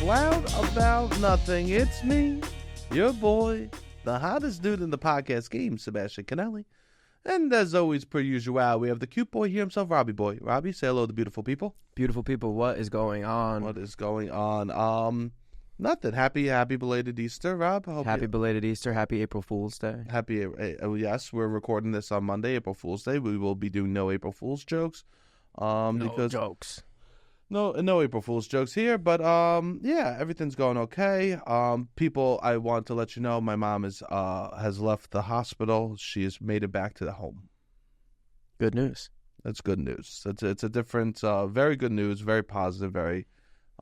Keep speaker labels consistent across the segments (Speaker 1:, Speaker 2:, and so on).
Speaker 1: loud about nothing. It's me, your boy, the hottest dude in the podcast game, Sebastian Conelli. And as always, per usual, we have the cute boy here himself, Robbie boy. Robbie, say hello to the beautiful people.
Speaker 2: Beautiful people, what is going on?
Speaker 1: What is going on? Nothing. Happy belated Easter, Rob.
Speaker 2: Happy belated Easter. Happy April Fool's Day.
Speaker 1: Yes, we're recording this on Monday, April Fool's Day. We will be doing no April Fool's jokes.
Speaker 2: No jokes.
Speaker 1: No April Fool's jokes here, but yeah, everything's going okay. People, I want to let you know, my mom has left the hospital. She has made it back to the home.
Speaker 2: Good news.
Speaker 1: That's good news. It's a different, very good news, very positive, very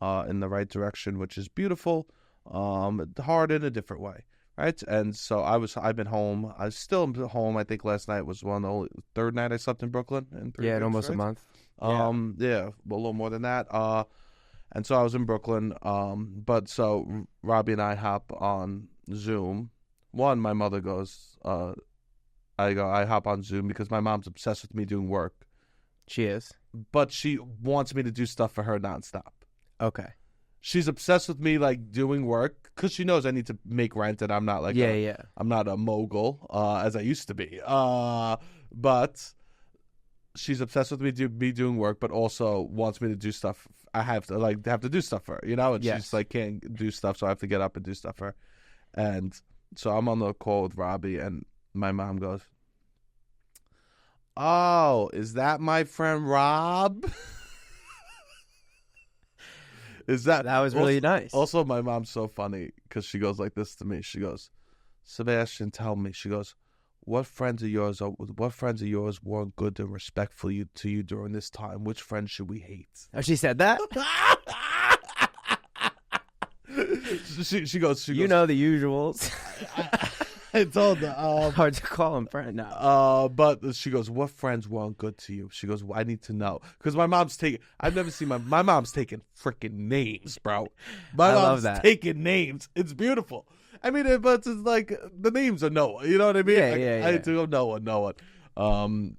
Speaker 1: in the right direction, which is beautiful. Hard in a different way, right? And so I've been home. I still am home. I think last night was the third night I slept in Brooklyn in 3 weeks,
Speaker 2: almost
Speaker 1: right?
Speaker 2: a month.
Speaker 1: Yeah, well, a little more than that. And so I was in Brooklyn. But so Robbie and I hop on Zoom. One, my mother goes, I hop on Zoom because my mom's obsessed with me doing work.
Speaker 2: She is. But
Speaker 1: she wants me to do stuff for her nonstop.
Speaker 2: Okay.
Speaker 1: She's obsessed with me like doing work because she knows I need to make rent and I'm not like I'm not a mogul as I used to be. But she's obsessed with me doing work, but also wants me to do stuff. I have to do stuff for her, you know. And she's like can't do stuff, so I have to get up and do stuff for her. And so I'm on the call with Robbie, and my mom goes, "Oh, is that my friend Rob?" That
Speaker 2: was really nice.
Speaker 1: Also, my mom's so funny because she goes like this to me. She goes, "Sebastian, tell me." She goes, What friends of yours weren't good and respectful to you during this time? Which friends should we hate?"
Speaker 2: Oh, she said that?
Speaker 1: she goes,
Speaker 2: you know the usuals.
Speaker 1: I told her.
Speaker 2: Hard to call him friend now.
Speaker 1: But she goes, "What friends weren't good to you?" She goes, I need to know. Because my mom's I've never seen my mom's taking freaking names, bro. I love that. Taking names. It's beautiful. I mean, but it's like the names are Noah. You know what I mean?
Speaker 2: Yeah.
Speaker 1: I do go Noah.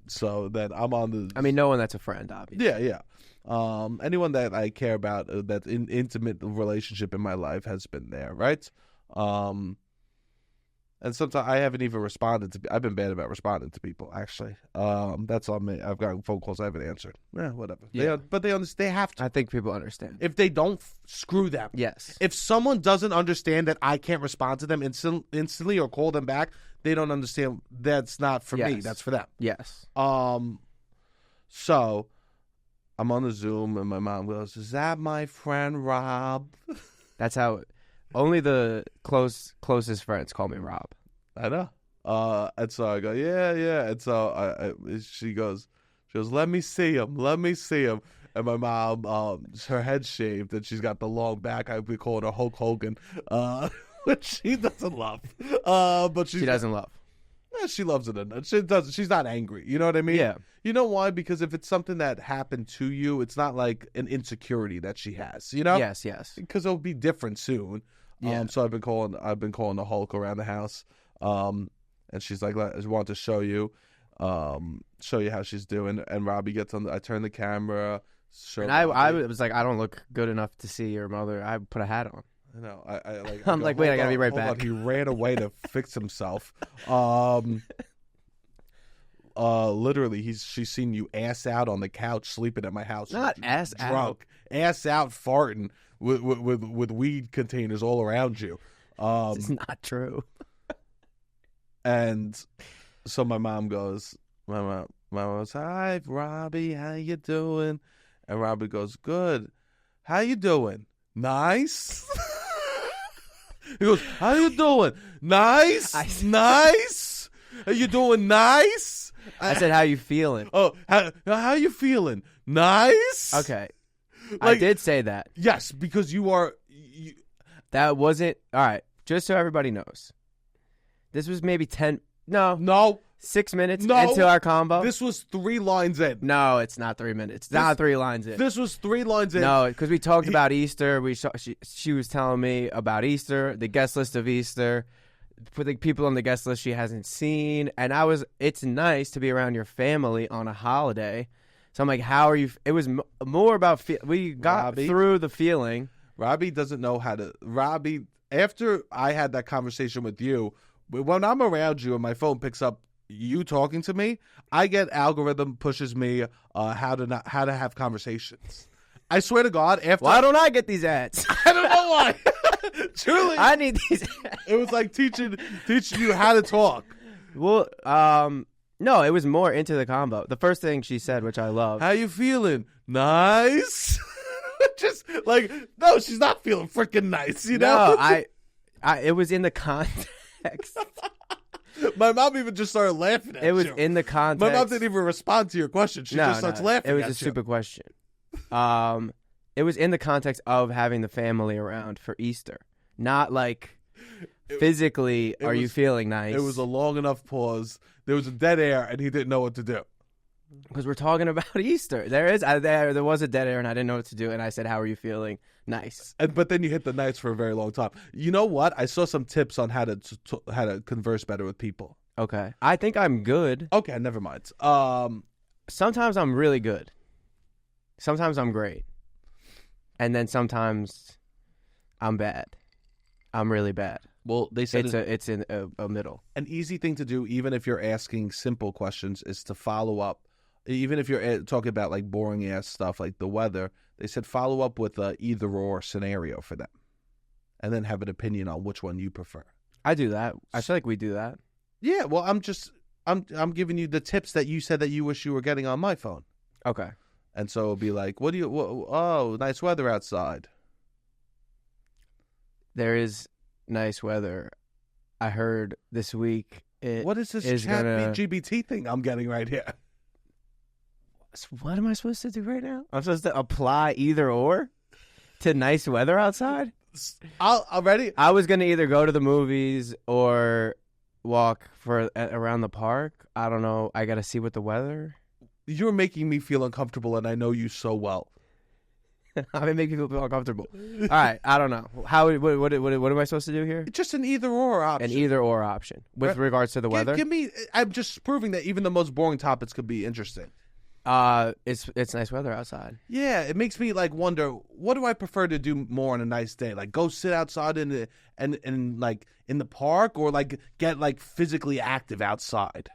Speaker 1: So then I'm on the.
Speaker 2: I mean, no one that's a friend, obviously.
Speaker 1: Yeah. Anyone that I care about, that intimate relationship in my life has been there, right? And sometimes I haven't even responded to. I've been bad about responding to people. Actually, that's on me. I've gotten phone calls I haven't answered. Yeah, whatever.
Speaker 2: Yeah.
Speaker 1: But they understand. They have to.
Speaker 2: I think people understand.
Speaker 1: If they don't, screw them.
Speaker 2: Yes.
Speaker 1: If someone doesn't understand that I can't respond to them instantly or call them back, they don't understand. That's not for me. That's for them.
Speaker 2: Yes.
Speaker 1: So I'm on the Zoom and my mom goes, "Is that my friend Rob?"
Speaker 2: That's how. Only the closest friends call me Rob.
Speaker 1: I know. And so I go, yeah. And so she goes, "Let me see him. And my mom, her head's shaved and she's got the long back. We call her Hulk Hogan, which she doesn't love. But she
Speaker 2: doesn't love.
Speaker 1: Yeah, she loves it. She doesn't. She's not angry. You know what I mean?
Speaker 2: Yeah.
Speaker 1: You know why? Because if it's something that happened to you, it's not like an insecurity that she has. You know?
Speaker 2: Yes.
Speaker 1: Because it'll be different soon.
Speaker 2: Yeah.
Speaker 1: So I've been calling the Hulk around the house. And she's like, "I want to show you how she's doing." And Robbie gets on. I turn the camera.
Speaker 2: And I was like, I don't look good enough to see your mother. I put a hat on.
Speaker 1: I know. I
Speaker 2: I'm like, wait, I gotta be right back.
Speaker 1: He ran away to fix himself. Literally, she's seen you ass out on the couch sleeping at my house.
Speaker 2: Not ass
Speaker 1: drunk, ass out farting with weed containers all around you.
Speaker 2: It's not true.
Speaker 1: And so my mom goes, "Hi, Robbie, how you doing?" And Robbie goes, "Good. How you doing? Nice." He goes, "How you doing? Nice, nice. Are you doing nice?"
Speaker 2: I said, "How you feeling?"
Speaker 1: Oh, how you feeling? Nice.
Speaker 2: Okay, I did say that.
Speaker 1: Yes, because you are.
Speaker 2: That wasn't all right. Just so everybody knows, this was maybe 6 minutes into our combo.
Speaker 1: This was 3 lines in.
Speaker 2: No, it's not 3 minutes. It's not 3 lines in.
Speaker 1: This was 3 lines in.
Speaker 2: No, because we talked about Easter. She was telling me about Easter, the guest list of Easter, for the people on the guest list she hasn't seen, and it's nice to be around your family on a holiday. So I'm like, how are you? It was more about we got through the feeling.
Speaker 1: Robbie doesn't know how to. Robbie, after I had that conversation with you, when I'm around you and my phone picks up you talking to me, I get algorithm pushes me how to have conversations. I swear to God,
Speaker 2: why don't I get these ads?
Speaker 1: I don't know why. Truly,
Speaker 2: I need these ads.
Speaker 1: It was like teaching you how to talk.
Speaker 2: Well, no, it was more into the combo. The first thing she said, which I love.
Speaker 1: How you feeling? Nice. Just like, no, she's not feeling freaking nice, you know?
Speaker 2: No, it was in the context.
Speaker 1: My mom even just started laughing at you.
Speaker 2: It was in the context.
Speaker 1: My mom didn't even respond to your question. She just starts laughing at you.
Speaker 2: It was a stupid question. It was in the context of having the family around for Easter. Not like physically, are you feeling nice?
Speaker 1: It was a long enough pause. There was a dead air, and he didn't know what to do.
Speaker 2: Because we're talking about Easter. There was a dead air, and I didn't know what to do. And I said, how are you feeling? Nice.
Speaker 1: But then you hit the nice for a very long time. You know what? I saw some tips on how to converse better with people.
Speaker 2: Okay. I think I'm good.
Speaker 1: Okay, never mind.
Speaker 2: Sometimes I'm really good. Sometimes I'm great. And then sometimes I'm bad. I'm really bad.
Speaker 1: Well, they said
Speaker 2: it's in a middle.
Speaker 1: An easy thing to do, even if you're asking simple questions, is to follow up. Even if you're talking about like boring ass stuff like the weather, they said follow up with a either or scenario for them, and then have an opinion on which one you prefer.
Speaker 2: I do that. I feel like we do that.
Speaker 1: Yeah. Well, I'm giving you the tips that you said that you wish you were getting on my phone.
Speaker 2: Okay.
Speaker 1: And so it'll be like, oh, nice weather outside.
Speaker 2: There is nice weather. I heard this week.
Speaker 1: What is this ChatGPT thing I'm getting right here?
Speaker 2: What am I supposed to do right now? I'm supposed to apply either or to nice weather outside?
Speaker 1: I'm ready.
Speaker 2: I was going to either go to the movies or walk around the park. I don't know. I got to see what the weather.
Speaker 1: You're making me feel uncomfortable, and I know you so well.
Speaker 2: I make people feel uncomfortable. All right, I don't know. What am I supposed to do here?
Speaker 1: Just an either or option.
Speaker 2: An either or option with regards to the weather.
Speaker 1: Give me. I'm just proving that even the most boring topics could be interesting.
Speaker 2: It's nice weather outside.
Speaker 1: Yeah, it makes me like wonder, what do I prefer to do more on a nice day? Like go sit outside in the park, or like get like physically active outside.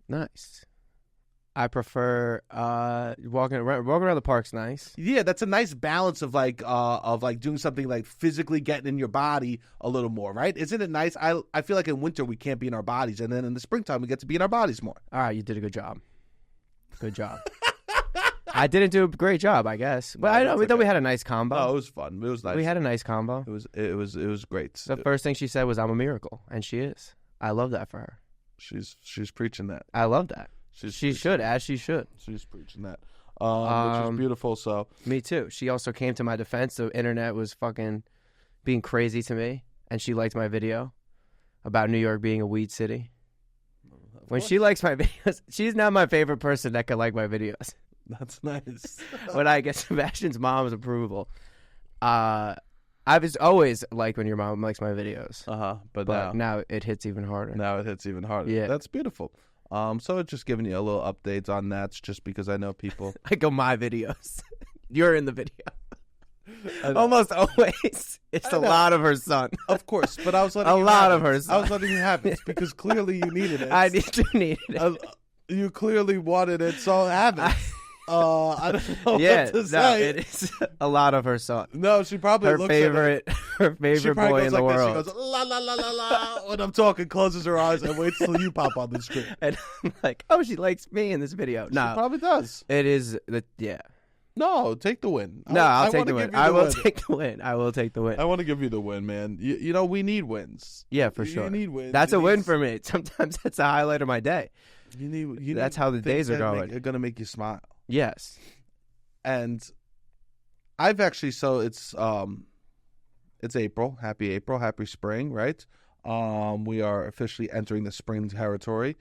Speaker 2: Nice. I prefer walking around the park's nice.
Speaker 1: Yeah, that's a nice balance of doing something like physically getting in your body a little more, right? Isn't it nice? I feel like in winter we can't be in our bodies, and then in the springtime we get to be in our bodies more.
Speaker 2: All right, you did a good job. Good job. I didn't do a great job, I guess, but we thought we had a nice combo.
Speaker 1: Oh, it was fun. It was nice.
Speaker 2: We had a nice combo.
Speaker 1: It was great.
Speaker 2: The first thing she said was, "I'm a miracle," and she is. I love that for her.
Speaker 1: She's preaching that.
Speaker 2: I love that. She should.
Speaker 1: She's preaching that, which is beautiful. So
Speaker 2: me too. She also came to my defense. The internet was fucking being crazy to me, and she liked my video about New York being a weed city. When she likes my videos, she's now my favorite person that can like my videos.
Speaker 1: That's nice.
Speaker 2: When I get Sebastian's mom's approval, I was always like when your mom likes my videos.
Speaker 1: But
Speaker 2: now it hits even harder.
Speaker 1: Yeah, that's beautiful. So it's just giving you a little updates on that, just because I know people.
Speaker 2: I go my videos. You're in the video. Almost always. It's a lot of her son.
Speaker 1: Of course, but I was letting her son. I was letting you have it because clearly you needed it.
Speaker 2: I needed it.
Speaker 1: You clearly wanted it, so have it. I don't know what to say.
Speaker 2: No, it is a lot of her son.
Speaker 1: No, she probably
Speaker 2: her
Speaker 1: looks
Speaker 2: favorite, her favorite boy in the world.
Speaker 1: She goes la la la la la when I'm talking, closes her eyes and waits till you pop on the screen.
Speaker 2: And I'm like, oh, she likes me in this video. No,
Speaker 1: she probably does.
Speaker 2: It is yeah.
Speaker 1: No, take the win.
Speaker 2: I'll take the win. I will take the win. I will take the win.
Speaker 1: I want to give you the win, man. You know, we need wins.
Speaker 2: Yeah, for sure.
Speaker 1: You need wins.
Speaker 2: That's a win for me. Sometimes that's a highlight of my day. That's how the days are going.
Speaker 1: They're going to make you smile.
Speaker 2: Yes.
Speaker 1: And I've actually, so it's April. Happy April. Happy spring, right? We are officially entering the spring territory.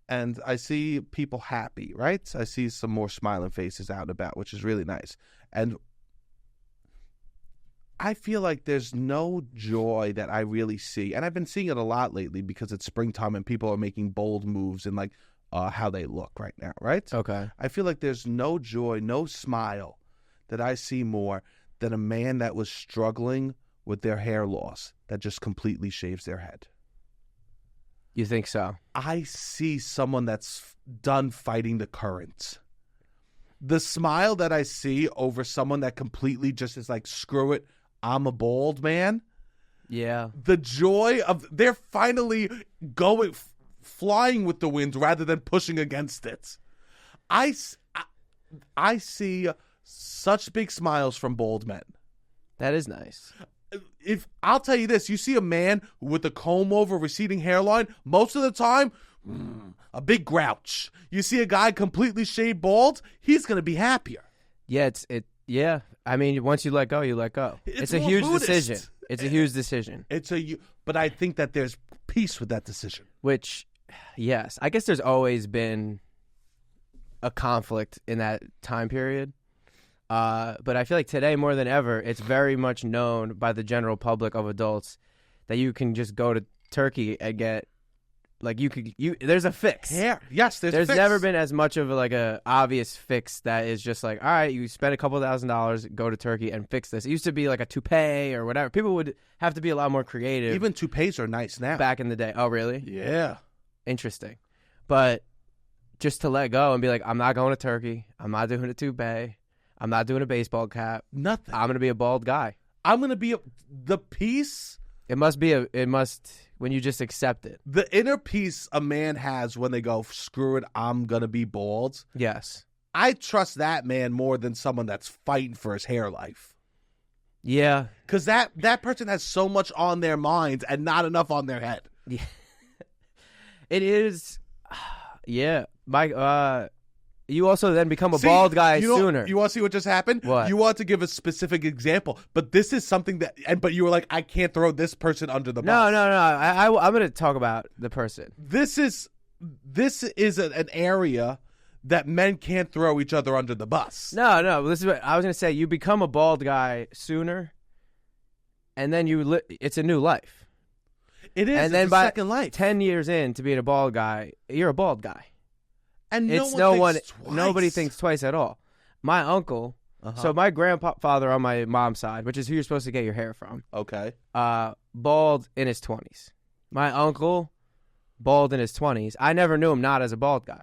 Speaker 1: And I see people happy, right? I see some more smiling faces out and about, which is really nice. And I feel like there's no joy that I really see. And I've been seeing it a lot lately because it's springtime and people are making bold moves in like how they look right now, right?
Speaker 2: Okay.
Speaker 1: I feel like there's no joy, no smile that I see more than a man that was struggling with their hair loss that just completely shaves their head.
Speaker 2: You think so?
Speaker 1: I see someone that's done fighting the current. The smile that I see over someone that completely just is like, screw it, I'm a bald man.
Speaker 2: Yeah.
Speaker 1: The joy of they're finally flying with the wind rather than pushing against it. I see such big smiles from bald men.
Speaker 2: That is nice.
Speaker 1: If I'll tell you this, you see a man with a comb over, receding hairline, most of the time, a big grouch. You see a guy completely shaved bald, he's going to be happier.
Speaker 2: Yeah, yeah. I mean, once you let go, you let go. It's a huge decision. It's a huge decision.
Speaker 1: But I think that there's peace with that decision.
Speaker 2: Which, yes, I guess there's always been a conflict in that time period. But I feel like today more than ever, it's very much known by the general public of adults that you can just go to Turkey and get, like, there's a fix.
Speaker 1: Yeah, yes,
Speaker 2: there's never been as much of a obvious fix that is just like, all right, you spend a couple $1,000s, go to Turkey and fix this. It used to be like a toupee or whatever. People would have to be a lot more creative.
Speaker 1: Even toupees are nice now.
Speaker 2: Back in the day. Oh, really?
Speaker 1: Yeah.
Speaker 2: Interesting. But just to let go and be like, I'm not going to Turkey. I'm not doing a toupee. I'm not doing a baseball cap.
Speaker 1: Nothing.
Speaker 2: I'm going to be a bald guy.
Speaker 1: I'm going to be the peace.
Speaker 2: It must when you just accept it.
Speaker 1: The inner peace a man has when they go, screw it, I'm going to be bald.
Speaker 2: Yes.
Speaker 1: I trust that man more than someone that's fighting for his hair life.
Speaker 2: Yeah.
Speaker 1: Because that person has so much on their minds and not enough on their head.
Speaker 2: Yeah. It is. Yeah. You also then become a bald guy sooner.
Speaker 1: You want to see what just happened?
Speaker 2: What?
Speaker 1: You want to give a specific example, but this is something but you were like, I can't throw this person under the bus.
Speaker 2: No. I'm going to talk about the person.
Speaker 1: This is an area that men can't throw each other under the bus.
Speaker 2: No. This is what I was going to say. You become a bald guy sooner, and then it's a new life.
Speaker 1: It is.
Speaker 2: And then
Speaker 1: by second life.
Speaker 2: 10 years into being a bald guy, you're a bald guy.
Speaker 1: And
Speaker 2: nobody thinks twice at all. My uncle, so my grandfather on my mom's side, which is who you're supposed to get your hair from.
Speaker 1: Okay.
Speaker 2: Bald in his 20s. My uncle, bald in his 20s. I never knew him not as a bald guy.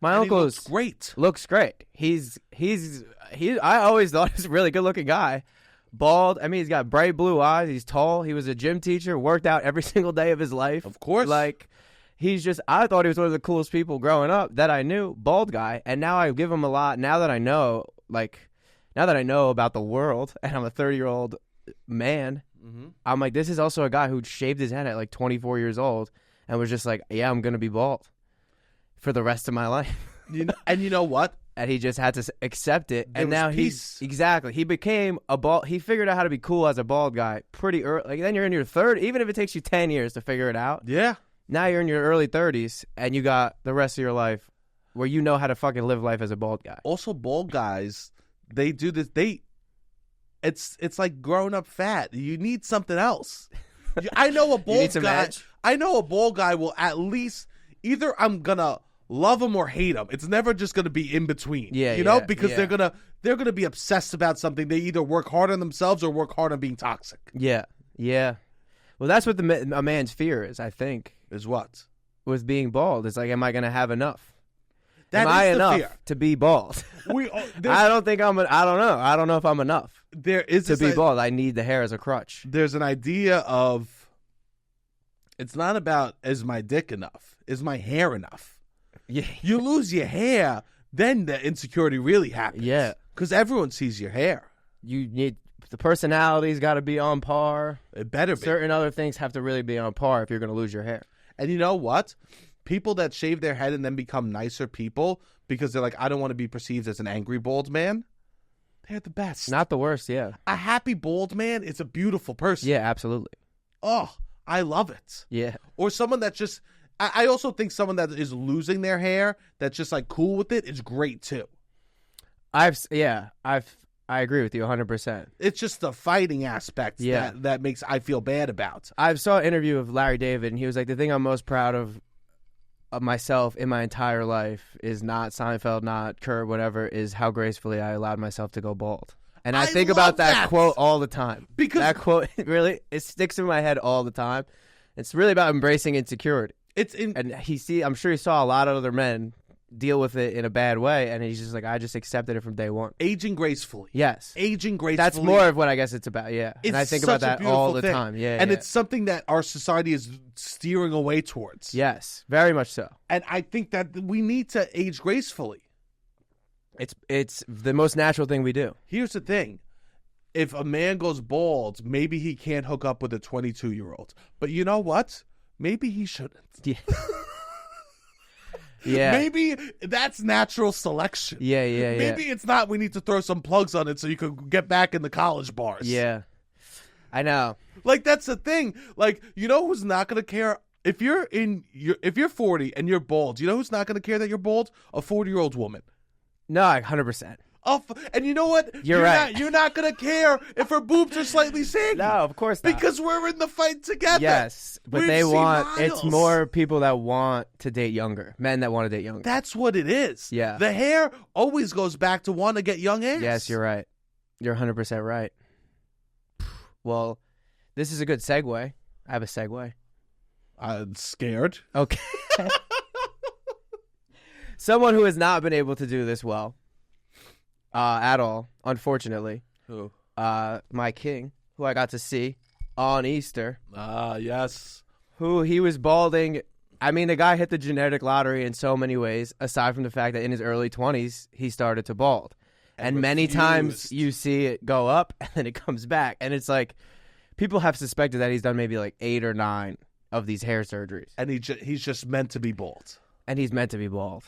Speaker 2: My uncle looks
Speaker 1: great.
Speaker 2: Looks great. I always thought he was a really good looking guy. Bald. I mean, he's got bright blue eyes. He's tall. He was a gym teacher. Worked out every single day of his life.
Speaker 1: Of course.
Speaker 2: I thought he was one of the coolest people growing up that I knew, bald guy, and now I give him a lot. Now that I know about the world, and I'm a 30-year-old man, I'm like, this is also a guy who shaved his head at like 24 years old and was just like, yeah, I'm going to be bald for the rest of my life.
Speaker 1: And you know what?
Speaker 2: And he just had to accept it. And now he became a bald. He figured out how to be cool as a bald guy pretty early. Like, then you're in your third, even if it takes you 10 years to figure it out.
Speaker 1: Yeah.
Speaker 2: Now you're in your early 30s, and you got the rest of your life where you know how to fucking live life as a bald guy.
Speaker 1: Also, bald guys, they do this. It's like growing up fat. You need something else. I know a bald guy. I know a bald guy will at least either I'm gonna love him or hate him. It's never just gonna be in between.
Speaker 2: Yeah,
Speaker 1: because they're gonna be obsessed about something. They either work hard on themselves or work hard on being toxic.
Speaker 2: Yeah. Well, that's what a man's fear is, I think.
Speaker 1: Is what?
Speaker 2: With being bald. It's like, am I going to have enough?
Speaker 1: Am
Speaker 2: I enough
Speaker 1: fear.
Speaker 2: to be bald? I don't know. I don't know if I'm enough to be bald. I need the hair as a crutch.
Speaker 1: There's an idea of, it's not about, is my dick enough? Is my hair enough?
Speaker 2: Yeah.
Speaker 1: You lose your hair, then the insecurity really happens.
Speaker 2: Yeah.
Speaker 1: Because everyone sees your hair.
Speaker 2: You need... The personality's got to be on par.
Speaker 1: It better be.
Speaker 2: Certain other things have to really be on par if you're going to lose your hair.
Speaker 1: And you know what? People that shave their head and then become nicer people because they're like, I don't want to be perceived as an angry bald man, they're the best.
Speaker 2: Not the worst, yeah.
Speaker 1: A happy bald man is a beautiful person.
Speaker 2: Yeah, absolutely.
Speaker 1: Oh, I love it.
Speaker 2: Yeah.
Speaker 1: Or someone that just... I also think someone that is losing their hair that's just like cool with it is great too.
Speaker 2: I agree with you 100%.
Speaker 1: It's just the fighting aspect that makes I feel bad about.
Speaker 2: I saw an interview of Larry David, and he was like, the thing I'm most proud of myself in my entire life is not Seinfeld, not Kurt, whatever, is how gracefully I allowed myself to go bald. And I think about that quote all the time.
Speaker 1: Because
Speaker 2: that quote, really, it sticks in my head all the time. It's really about embracing insecurity. And I'm sure he saw a lot of other men deal with it in a bad way, and he's just like, I just accepted it from day one.
Speaker 1: Aging gracefully.
Speaker 2: Yes.
Speaker 1: Aging gracefully.
Speaker 2: That's more of what I guess it's about, yeah. And I think about that all the time. Yeah.
Speaker 1: And it's something that our society is steering away towards.
Speaker 2: Yes, very much so.
Speaker 1: And I think that we need to age gracefully.
Speaker 2: It's the most natural thing we do.
Speaker 1: Here's the thing. If a man goes bald, maybe he can't hook up with a 22-year-old. But you know what? Maybe he shouldn't.
Speaker 2: Yeah. Yeah.
Speaker 1: Maybe that's natural selection.
Speaker 2: Yeah.
Speaker 1: Maybe it's not. We need to throw some plugs on it so you can get back in the college bars.
Speaker 2: Yeah. I know.
Speaker 1: Like, that's the thing. Like, you know who's not going to care? If you're 40 and you're bald, you know who's not going to care that you're bald? A 40-year-old woman.
Speaker 2: No, 100%.
Speaker 1: And you know what?
Speaker 2: You're right.
Speaker 1: You're not going to care if her boobs are slightly saggy.
Speaker 2: No, of course not.
Speaker 1: Because we're in the fight together.
Speaker 2: Yes, but it's more people that want to date younger. Men that want to date younger.
Speaker 1: That's what it is.
Speaker 2: Yeah.
Speaker 1: The hair always goes back to want to get young ass.
Speaker 2: Yes, you're right. You're 100% right. Well, this is a good segue. I have a segue.
Speaker 1: I'm scared.
Speaker 2: Okay. Someone who has not been able to do this well. At all, unfortunately.
Speaker 1: Who?
Speaker 2: My king, who I got to see on Easter.
Speaker 1: Yes.
Speaker 2: Who he was balding. I mean, the guy hit the genetic lottery in so many ways, aside from the fact that in his early 20s, he started to bald. And many times you see it go up and then it comes back. And it's like, people have suspected that he's done maybe like 8 or 9 of these hair surgeries.
Speaker 1: And he's just meant to be bald.
Speaker 2: And he's meant to be bald.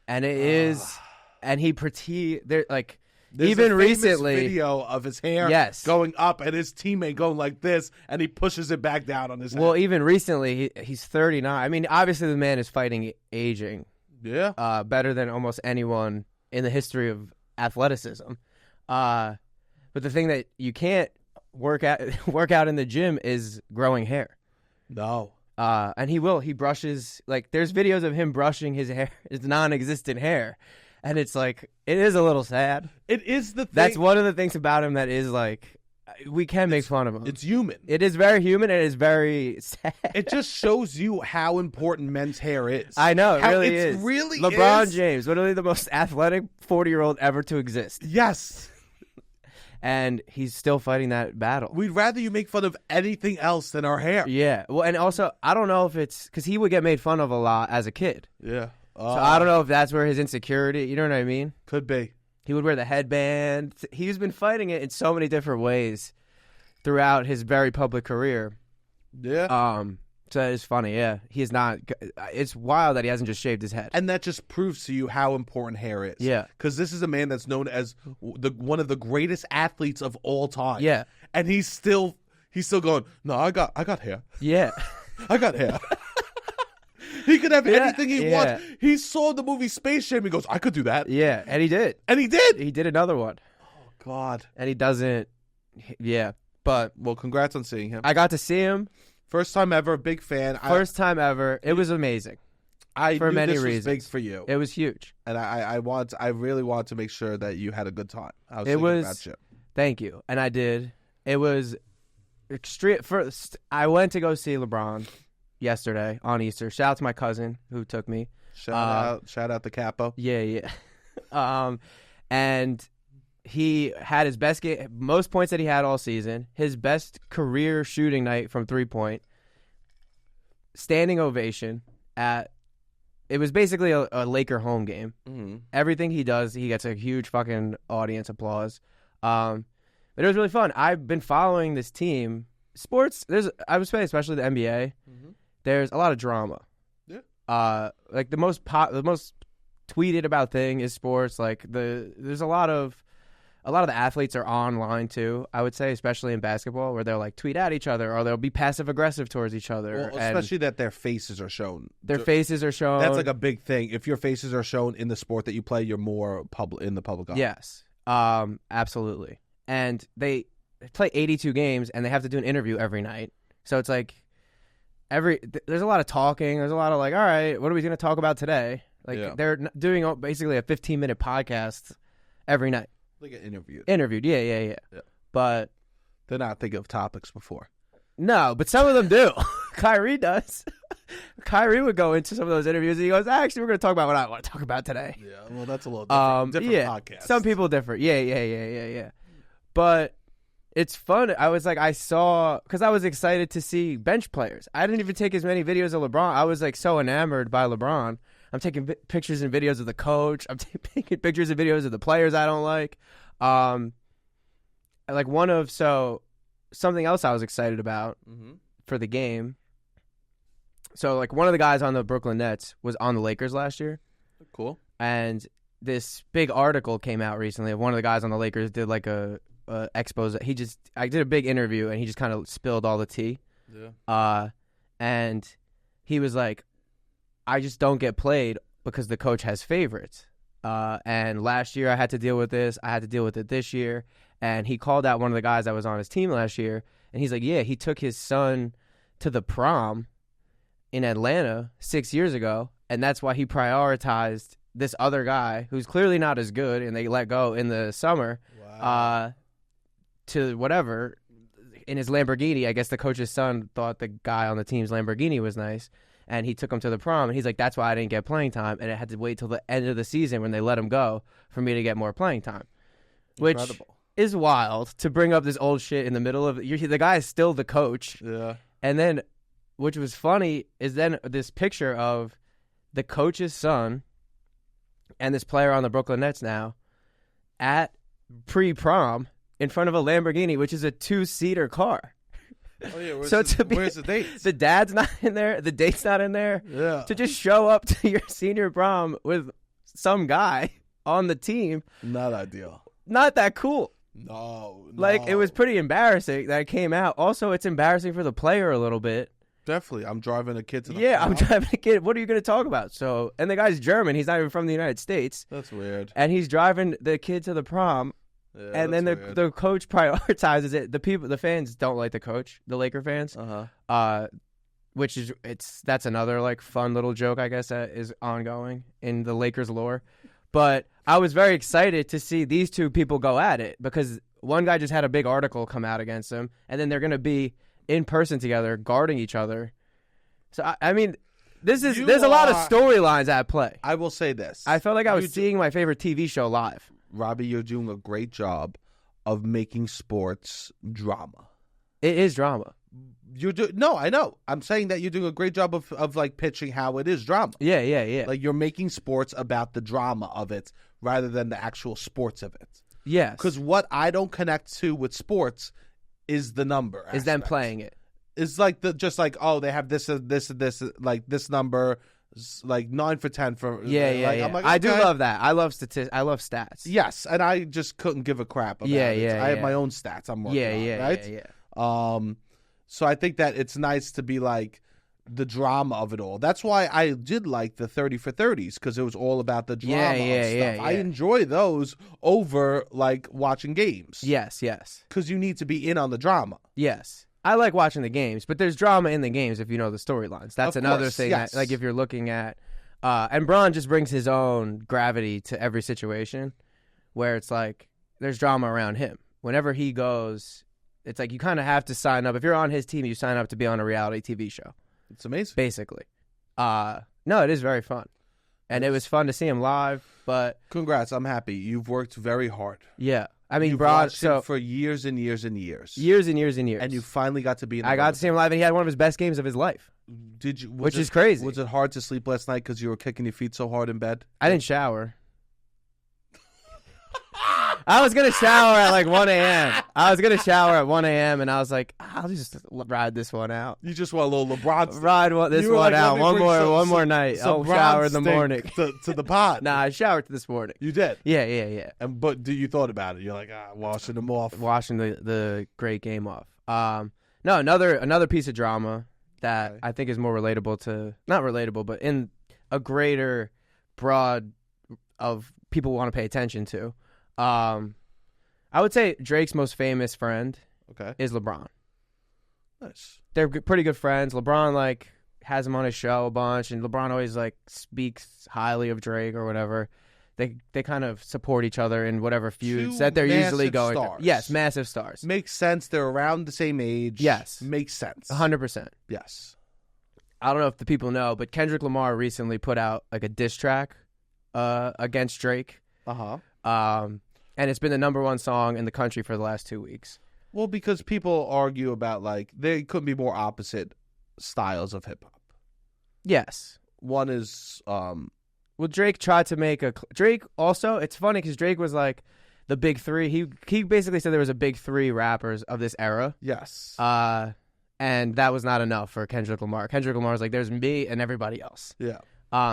Speaker 2: And it is... And there's
Speaker 1: even
Speaker 2: a recently
Speaker 1: video of his hair going up and his teammate going like this, and he pushes it back down on his head.
Speaker 2: Well, even recently, he's 39. I mean, obviously the man is fighting aging.
Speaker 1: Yeah.
Speaker 2: Better than almost anyone in the history of athleticism. But the thing that you can't work out in the gym is growing hair.
Speaker 1: No.
Speaker 2: And he brushes, like, there's videos of him brushing his hair, his non-existent hair. And it's like, it is a little sad.
Speaker 1: It is the thing.
Speaker 2: That's one of the things about him that is like, we can make fun of him.
Speaker 1: It's human.
Speaker 2: It is very human and it is very sad.
Speaker 1: It just shows you how important men's hair is.
Speaker 2: I know, it really
Speaker 1: is.
Speaker 2: LeBron James, literally the most athletic 40-year-old ever to exist.
Speaker 1: Yes.
Speaker 2: And he's still fighting that battle.
Speaker 1: We'd rather you make fun of anything else than our hair.
Speaker 2: Yeah. Well, and also, I don't know if it's because he would get made fun of a lot as a kid.
Speaker 1: Yeah.
Speaker 2: So I don't know if that's where his insecurity, you know what I mean?
Speaker 1: Could be.
Speaker 2: He would wear the headband. He's been fighting it in so many different ways throughout his very public career.
Speaker 1: Yeah.
Speaker 2: So it's funny, yeah. He is not. It's wild that he hasn't just shaved his head.
Speaker 1: And that just proves to you how important hair is.
Speaker 2: Yeah.
Speaker 1: Because this is a man that's known as one of the greatest athletes of all time.
Speaker 2: Yeah.
Speaker 1: And he's still going, no, I got hair.
Speaker 2: Yeah.
Speaker 1: I got hair. He could have anything he wants. He saw the movie Space Jam. He goes, I could do that.
Speaker 2: Yeah, and he did.
Speaker 1: He did
Speaker 2: another one.
Speaker 1: Oh, God.
Speaker 2: And he doesn't. Yeah. But,
Speaker 1: well, congrats on seeing him.
Speaker 2: I got to see him.
Speaker 1: First time ever. Big fan.
Speaker 2: First time ever. It was amazing.
Speaker 1: For many
Speaker 2: reasons.
Speaker 1: Was big for you.
Speaker 2: It was huge.
Speaker 1: And I really want to make sure that you had a good time. I was thinking about you.
Speaker 2: Thank you. And I did. It was extreme. First, I went to go see LeBron yesterday on Easter. Shout out to my cousin who took me.
Speaker 1: Shout out to Capo.
Speaker 2: Yeah. And he had his best game, most points that he had all season. His best career shooting night from 3-point. Standing ovation at. It was basically a Laker home game.
Speaker 1: Mm-hmm.
Speaker 2: Everything he does, he gets a huge fucking audience applause. But it was really fun. I've been following this team. Sports, I would say, especially the NBA. Mm-hmm. There's a lot of drama.
Speaker 1: Yeah.
Speaker 2: Like the most tweeted about thing is sports. Like there's a lot of the athletes are online too. I would say, especially in basketball, where they'll like tweet at each other or they'll be passive aggressive towards each other.
Speaker 1: Well, especially that their faces are shown.
Speaker 2: Their faces are shown.
Speaker 1: That's like a big thing. If your faces are shown in the sport that you play, you're more in the public eye.
Speaker 2: Yes. Absolutely. And they play 82 games and they have to do an interview every night. So it's like there's a lot of talking. There's a lot of like, all right, what are we going to talk about today? Like they're doing basically a 15-minute podcast every night.
Speaker 1: They get interviewed.
Speaker 2: Yeah. But
Speaker 1: they're not thinking of topics before.
Speaker 2: No, but some of them do. Kyrie does. Kyrie would go into some of those interviews and he goes, actually, we're going to talk about what I want to talk about today.
Speaker 1: Yeah, well, that's a little different. Different podcast.
Speaker 2: Some people different. Yeah. But it's fun. I was like, because I was excited to see bench players. I didn't even take as many videos of LeBron. I was like so enamored by LeBron. I'm taking pictures and videos of the coach. I'm taking pictures and videos of the players I don't like. Something else I was excited about for the game. So, like, one of the guys on the Brooklyn Nets was on the Lakers last year.
Speaker 1: Cool.
Speaker 2: And this big article came out recently. One of the guys on the Lakers did, like, a expose. I did a big interview, and he just kind of spilled all the tea.
Speaker 1: Yeah.
Speaker 2: And he was like, I just don't get played because the coach has favorites. And last year I had to deal with this. I had to deal with it this year. And he called out one of the guys that was on his team last year. And he's like, yeah, he took his son to the prom in Atlanta 6 years ago. And that's why he prioritized this other guy who's clearly not as good. And they let go in the summer to whatever. In his Lamborghini, I guess the coach's son thought the guy on the team's Lamborghini was nice. And he took him to the prom. And he's like, that's why I didn't get playing time. And it had to wait till the end of the season when they let him go for me to get more playing time.
Speaker 1: Incredible.
Speaker 2: Which is wild to bring up this old shit in the middle of the guy is still the coach.
Speaker 1: Yeah.
Speaker 2: And then, which was funny, is then this picture of the coach's son and this player on the Brooklyn Nets now at pre-prom in front of a Lamborghini, which is a 2-seater car.
Speaker 1: Oh, yeah. Where's the date?
Speaker 2: The dad's not in there. The date's not in there.
Speaker 1: Yeah.
Speaker 2: To just show up to your senior prom with some guy on the team.
Speaker 1: Not ideal.
Speaker 2: Not that cool.
Speaker 1: No.
Speaker 2: Like, it was pretty embarrassing that it came out. Also, it's embarrassing for the player a little bit.
Speaker 1: Definitely. I'm driving a kid to the
Speaker 2: prom.
Speaker 1: I'm
Speaker 2: driving a kid. What are you going to talk about? So, and the guy's German. He's not even from the United States.
Speaker 1: That's weird.
Speaker 2: And he's driving the kid to the prom.
Speaker 1: Yeah,
Speaker 2: and then the coach prioritizes it. The fans don't like the coach, the Laker fans. Which is that's another like fun little joke, I guess, that is ongoing in the Lakers lore. But I was very excited to see these two people go at it because one guy just had a big article come out against him, and then they're going to be in person together guarding each other. So I mean, there's a lot of storylines at play.
Speaker 1: I will say this:
Speaker 2: I felt like I was seeing my favorite TV show live.
Speaker 1: Robbie, you're doing a great job of making sports drama.
Speaker 2: It is drama.
Speaker 1: No, I know. I'm saying that you're doing a great job of like pitching how it is drama.
Speaker 2: Yeah.
Speaker 1: Like you're making sports about the drama of it rather than the actual sports of it.
Speaker 2: Yes.
Speaker 1: Because what I don't connect to with sports is the number.
Speaker 2: Is them playing it.
Speaker 1: It's like they have this like this number, like 9 for 10 for
Speaker 2: yeah. I'm like, okay. I do love that. I love statistics. I love stats.
Speaker 1: Yes, and I just couldn't give a crap about it. I have my own stats. I'm working on, right?
Speaker 2: Yeah.
Speaker 1: So I think that it's nice to be like the drama of it all. That's why I did like the 30 for 30s because it was all about the drama of stuff.
Speaker 2: Yeah.
Speaker 1: I enjoy those over like watching games.
Speaker 2: Yes.
Speaker 1: Because you need to be in on the drama.
Speaker 2: Yes. I like watching the games, but there's drama in the games if you know the storylines. That's another thing that, like, if you're looking at, and Bron just brings his own gravity to every situation, where it's like there's drama around him. Whenever he goes, it's like you kind of have to sign up. If you're on his team, you sign up to be on a reality TV show.
Speaker 1: It's amazing,
Speaker 2: basically. No, it is very fun, and it was fun to see him live. But
Speaker 1: congrats, I'm happy. You've worked very hard.
Speaker 2: Yeah. I mean,
Speaker 1: You've watched him for years and years and years.
Speaker 2: Years and years and years.
Speaker 1: And you finally got to be in the
Speaker 2: I got to see him live, and he had one of his best games of his life. Which is crazy.
Speaker 1: Was it hard to sleep last night because you were kicking your feet so hard in bed?
Speaker 2: I didn't shower. I was going to shower at like 1 a.m. And I was like, I'll just ride this one out.
Speaker 1: You just want a little LeBron.
Speaker 2: Ride this one out. One more night. I'll shower in the morning.
Speaker 1: To the pot.
Speaker 2: Nah, I showered this morning.
Speaker 1: You did?
Speaker 2: Yeah.
Speaker 1: But you thought about it. You're like, washing them off.
Speaker 2: Washing the great game off. No, another piece of drama that I think is more relatable to, not relatable, but in a greater broad of people want to pay attention to. I would say Drake's most famous friend is LeBron.
Speaker 1: Nice.
Speaker 2: They're pretty good friends. LeBron like has him on his show a bunch, and LeBron always like speaks highly of Drake or whatever. they kind of support each other in whatever feuds
Speaker 1: Two
Speaker 2: that they're usually
Speaker 1: massive
Speaker 2: going
Speaker 1: stars.
Speaker 2: through. Yes, massive stars.
Speaker 1: Makes sense. They're around the same age.
Speaker 2: Yes.
Speaker 1: Makes sense.
Speaker 2: 100%.
Speaker 1: Yes.
Speaker 2: I don't know if the people know, but Kendrick Lamar recently put out like a diss track against Drake.
Speaker 1: Uh-huh.
Speaker 2: And it's been the #1 song in the country for the last 2 weeks.
Speaker 1: Well, because people argue about, like, they couldn't be more opposite styles of hip-hop.
Speaker 2: Yes.
Speaker 1: One is...
Speaker 2: Well, Drake tried to make Drake also, it's funny because Drake was like the big three. He basically said there was a big three rappers of this era.
Speaker 1: Yes.
Speaker 2: And that was not enough for Kendrick Lamar. Kendrick Lamar was like, there's me and everybody else.
Speaker 1: Yeah.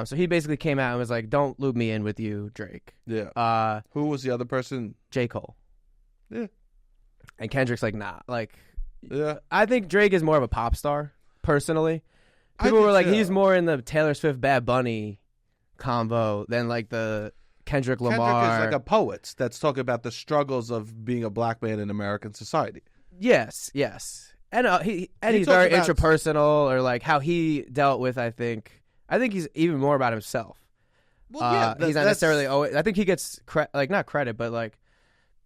Speaker 2: So he basically came out and was like, don't loop me in with you, Drake.
Speaker 1: Yeah. Who was the other person?
Speaker 2: J. Cole.
Speaker 1: Yeah.
Speaker 2: And Kendrick's like, nah. Like,
Speaker 1: yeah.
Speaker 2: I think Drake is more of a pop star, personally. People were like, he's more in the Taylor Swift, Bad Bunny combo than like the Kendrick Lamar.
Speaker 1: Kendrick is like a poet that's talking about the struggles of being a black man in American society.
Speaker 2: Yes. And he's very interpersonal, or like how he dealt with, I think he's even more about himself.
Speaker 1: Well,
Speaker 2: he's not necessarily always, I think he gets not credit, but like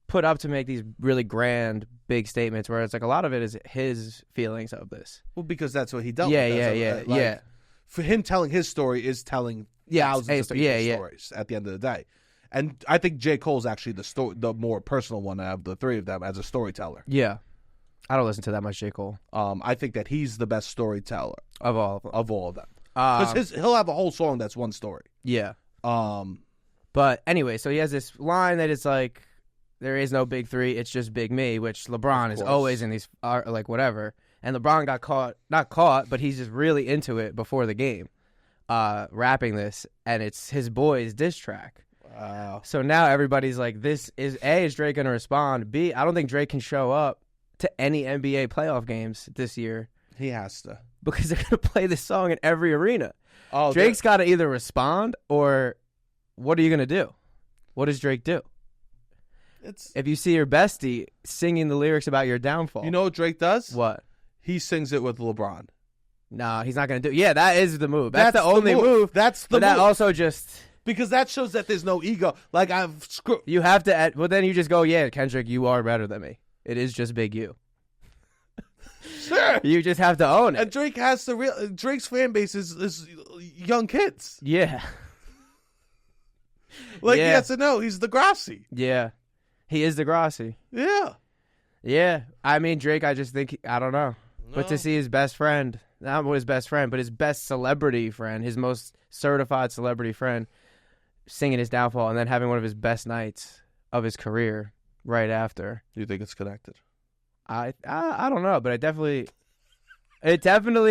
Speaker 2: put up to make these really grand, big statements where it's like a lot of it is his feelings of this.
Speaker 1: Well, because that's what he dealt with.
Speaker 2: Yeah.
Speaker 1: For him, telling his story is telling thousands of people's stories at the end of the day. And I think J. Cole's actually the more personal one out of the three of them as a storyteller.
Speaker 2: Yeah. I don't listen to that much J. Cole.
Speaker 1: I think that he's the best storyteller
Speaker 2: of all of them.
Speaker 1: Because he'll have a whole song that's one story.
Speaker 2: Yeah. But anyway, so he has this line that it's like, there is no big three, it's just big me, which LeBron is always in these, like, whatever. And LeBron got not caught, but he's just really into it before the game, rapping this, and it's his boy's diss track.
Speaker 1: Wow.
Speaker 2: So now everybody's like, this is, A, is Drake going to respond? B, I don't think Drake can show up to any NBA playoff games this year.
Speaker 1: He has to.
Speaker 2: Because they're going to play this song in every arena.
Speaker 1: Oh,
Speaker 2: Drake's got to either respond, or what are you going to do? What does Drake do? If you see your bestie singing the lyrics about your downfall.
Speaker 1: You know what Drake does?
Speaker 2: What?
Speaker 1: He sings it with LeBron.
Speaker 2: No, he's not going to do it. Yeah, that is the move. That's the only move.
Speaker 1: That's the move.
Speaker 2: That also just...
Speaker 1: Because that shows that there's no ego. Like,
Speaker 2: you have to... Well, then you just go, yeah, Kendrick, you are better than me. It is just big you.
Speaker 1: Sure.
Speaker 2: You just have to own it.
Speaker 1: And Drake has the Drake's fan base is young kids.
Speaker 2: Yeah.
Speaker 1: Like, he has to know. He's the Degrassi.
Speaker 2: Yeah. He is Degrassi.
Speaker 1: Yeah.
Speaker 2: Yeah. I mean, Drake, I just think, I don't know. No. But to see his best friend, not his best friend, but his best celebrity friend, his most certified celebrity friend, singing his downfall and then having one of his best nights of his career right after.
Speaker 1: Do you think it's connected?
Speaker 2: I don't know, but it definitely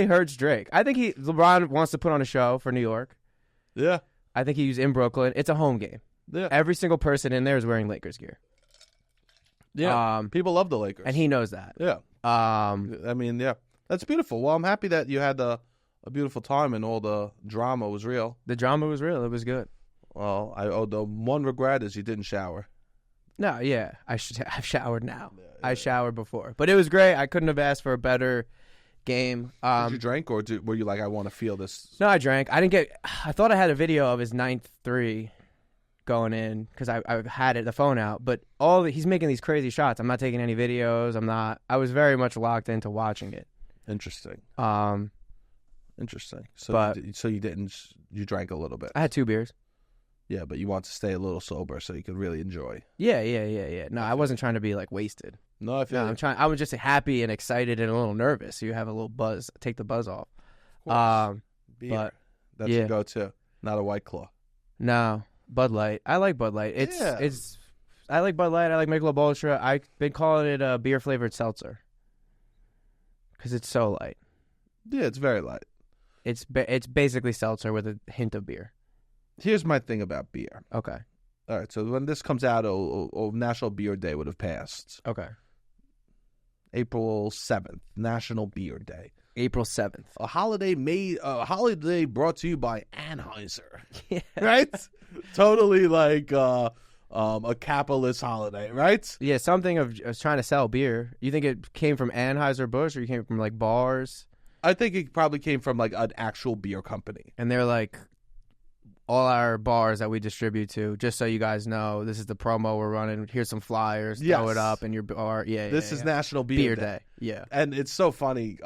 Speaker 2: hurts Drake. I think LeBron wants to put on a show for New York.
Speaker 1: Yeah.
Speaker 2: I think he's in Brooklyn. It's a home game.
Speaker 1: Yeah.
Speaker 2: Every single person in there is wearing Lakers gear.
Speaker 1: Yeah. People love the Lakers.
Speaker 2: And he knows that.
Speaker 1: Yeah. I mean, yeah. That's beautiful. Well, I'm happy that you had a beautiful time and all the drama was real.
Speaker 2: The drama was real. It was good.
Speaker 1: Well, the one regret is you didn't shower.
Speaker 2: No, yeah. I've showered now. Yeah. I showered before. But it was great. I couldn't have asked for a better game.
Speaker 1: Did you drink, or were you like, I want to feel this?
Speaker 2: No, I drank. I thought I had a video of his 9th-3 going in because I had the phone out. But he's making these crazy shots. I'm not taking any videos. I was very much locked into watching it.
Speaker 1: Interesting. Interesting. So you drank a little bit.
Speaker 2: I had 2 beers.
Speaker 1: Yeah, but you want to stay a little sober so you could really enjoy.
Speaker 2: Yeah. No, I wasn't trying to be like wasted.
Speaker 1: No, I feel
Speaker 2: like... I was just happy and excited and a little nervous. So you have a little buzz. Take the buzz off.
Speaker 1: Beer.
Speaker 2: But
Speaker 1: that's your go-to. Not a White Claw.
Speaker 2: No, Bud Light. I like Bud Light. I like Bud Light. I like Michelob Ultra. I've been calling it a beer-flavored seltzer because it's so light.
Speaker 1: Yeah, it's very light.
Speaker 2: It's basically seltzer with a hint of beer.
Speaker 1: Here's my thing about beer.
Speaker 2: Okay.
Speaker 1: All right, so when this comes out, National Beer Day would have passed.
Speaker 2: Okay.
Speaker 1: April 7th, National Beer Day.
Speaker 2: April 7th.
Speaker 1: A holiday brought to you by Anheuser.
Speaker 2: Yeah.
Speaker 1: Right? Totally like a capitalist holiday, right?
Speaker 2: Yeah, something of trying to sell beer. You think it came from Anheuser-Busch or you came from like bars?
Speaker 1: I think it probably came from like an actual beer company.
Speaker 2: And they're like, all our bars that we distribute to, just so you guys know, this is the promo we're running. Here's some flyers.
Speaker 1: Yes.
Speaker 2: Throw it up in your bar. Yeah,
Speaker 1: This is National Beer Day.
Speaker 2: Yeah.
Speaker 1: And it's so funny.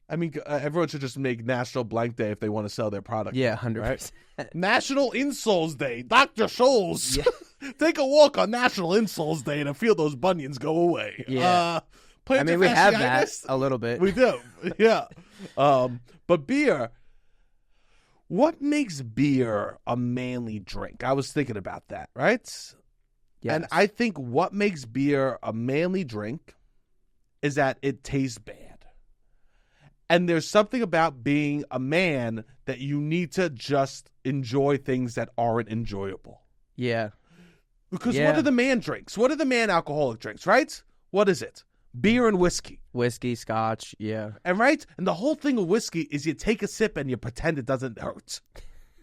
Speaker 1: I mean, everyone should just make National Blank Day if they want to sell their product.
Speaker 2: Yeah, 100%.
Speaker 1: Right? National Insoles Day. Dr. Scholl's. Yeah. Take a walk on National Insoles Day and feel those bunions go away.
Speaker 2: Yeah. I mean, we have that a little bit.
Speaker 1: We do. Yeah. But beer, what makes beer a manly drink? I was thinking about that, right? Yes. And I think what makes beer a manly drink is that it tastes bad. And there's something about being a man that you need to just enjoy things that aren't enjoyable.
Speaker 2: Yeah.
Speaker 1: Because what are the man drinks? What are the man alcoholic drinks, right? What is it? Beer and whiskey.
Speaker 2: Whiskey, scotch, yeah.
Speaker 1: And right? And the whole thing of whiskey is you take a sip and you pretend it doesn't hurt.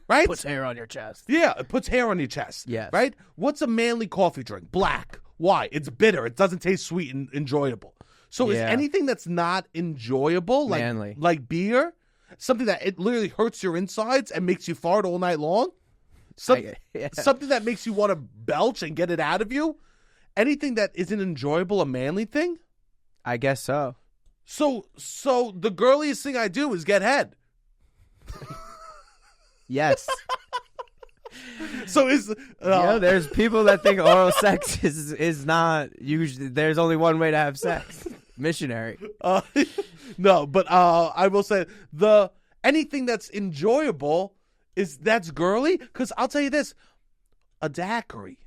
Speaker 1: Right?
Speaker 2: Puts hair on your chest.
Speaker 1: Yeah, it puts hair on your chest.
Speaker 2: Yes.
Speaker 1: Right? What's a manly coffee drink? Black. Why? It's bitter. It doesn't taste sweet and enjoyable. So is anything that's not enjoyable,
Speaker 2: manly,
Speaker 1: like beer, something that it literally hurts your insides and makes you fart all night long? Something that makes you want to belch and get it out of you? Anything that isn't enjoyable a manly thing?
Speaker 2: I guess so.
Speaker 1: So the girliest thing I do is get head.
Speaker 2: Yes.
Speaker 1: So
Speaker 2: there's people that think oral sex is not usually. There's only one way to have sex. Missionary.
Speaker 1: No, but I will say anything that's enjoyable that's girly. Because I'll tell you this, a daiquiri.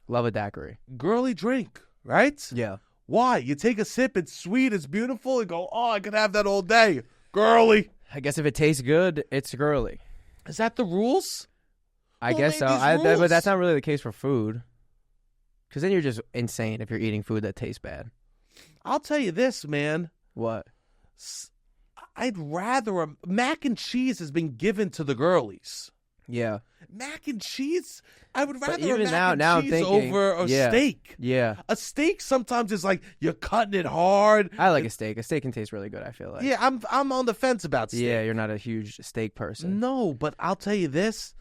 Speaker 2: Love a daiquiri.
Speaker 1: Girly drink, right?
Speaker 2: Yeah.
Speaker 1: Why? You take a sip, it's sweet, it's beautiful, and go, I could have that all day. Girly.
Speaker 2: I guess if it tastes good, it's girly.
Speaker 1: Is that the rules?
Speaker 2: I guess so. But that's not really the case for food. Because then you're just insane if you're eating food that tastes bad.
Speaker 1: I'll tell you this, man.
Speaker 2: What?
Speaker 1: I'd rather mac and cheese has been given to the girlies.
Speaker 2: Yeah.
Speaker 1: Mac and cheese? I would rather
Speaker 2: even
Speaker 1: a mac and cheese over a steak.
Speaker 2: Yeah.
Speaker 1: A steak sometimes is like you're cutting it hard.
Speaker 2: I like a steak. A steak can taste really good, I feel like.
Speaker 1: Yeah, I'm on the fence about steak.
Speaker 2: Yeah, you're not a huge steak person.
Speaker 1: No, but I'll tell you this.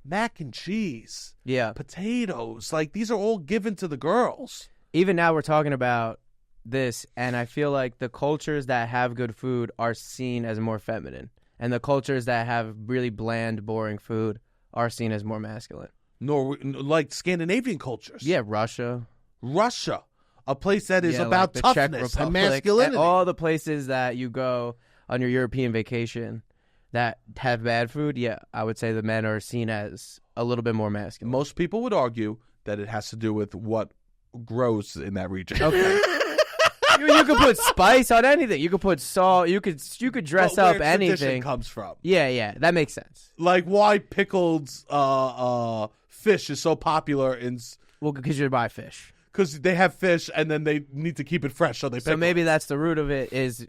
Speaker 1: Mac and cheese.
Speaker 2: Yeah.
Speaker 1: Potatoes. Like, these are all given to the girls.
Speaker 2: Even now we're talking about this, and I feel like the cultures that have good food are seen as more feminine. And the cultures that have really bland, boring food are seen as more masculine.
Speaker 1: Like Scandinavian cultures.
Speaker 2: Yeah, Russia.
Speaker 1: A place that is about
Speaker 2: like
Speaker 1: toughness and masculinity.
Speaker 2: And all the places that you go on your European vacation that have bad food, I would say the men are seen as a little bit more masculine.
Speaker 1: Most people would argue that it has to do with what grows in that region.
Speaker 2: Okay. You could put spice on anything. You could put salt. You could dress up anything.
Speaker 1: Where tradition comes from.
Speaker 2: Yeah, that makes sense.
Speaker 1: Like why pickled fish is so popular in.
Speaker 2: Well, because you buy fish.
Speaker 1: Because they have fish and then they need to keep it fresh, so they pickle.
Speaker 2: So maybe that's the root of it. Is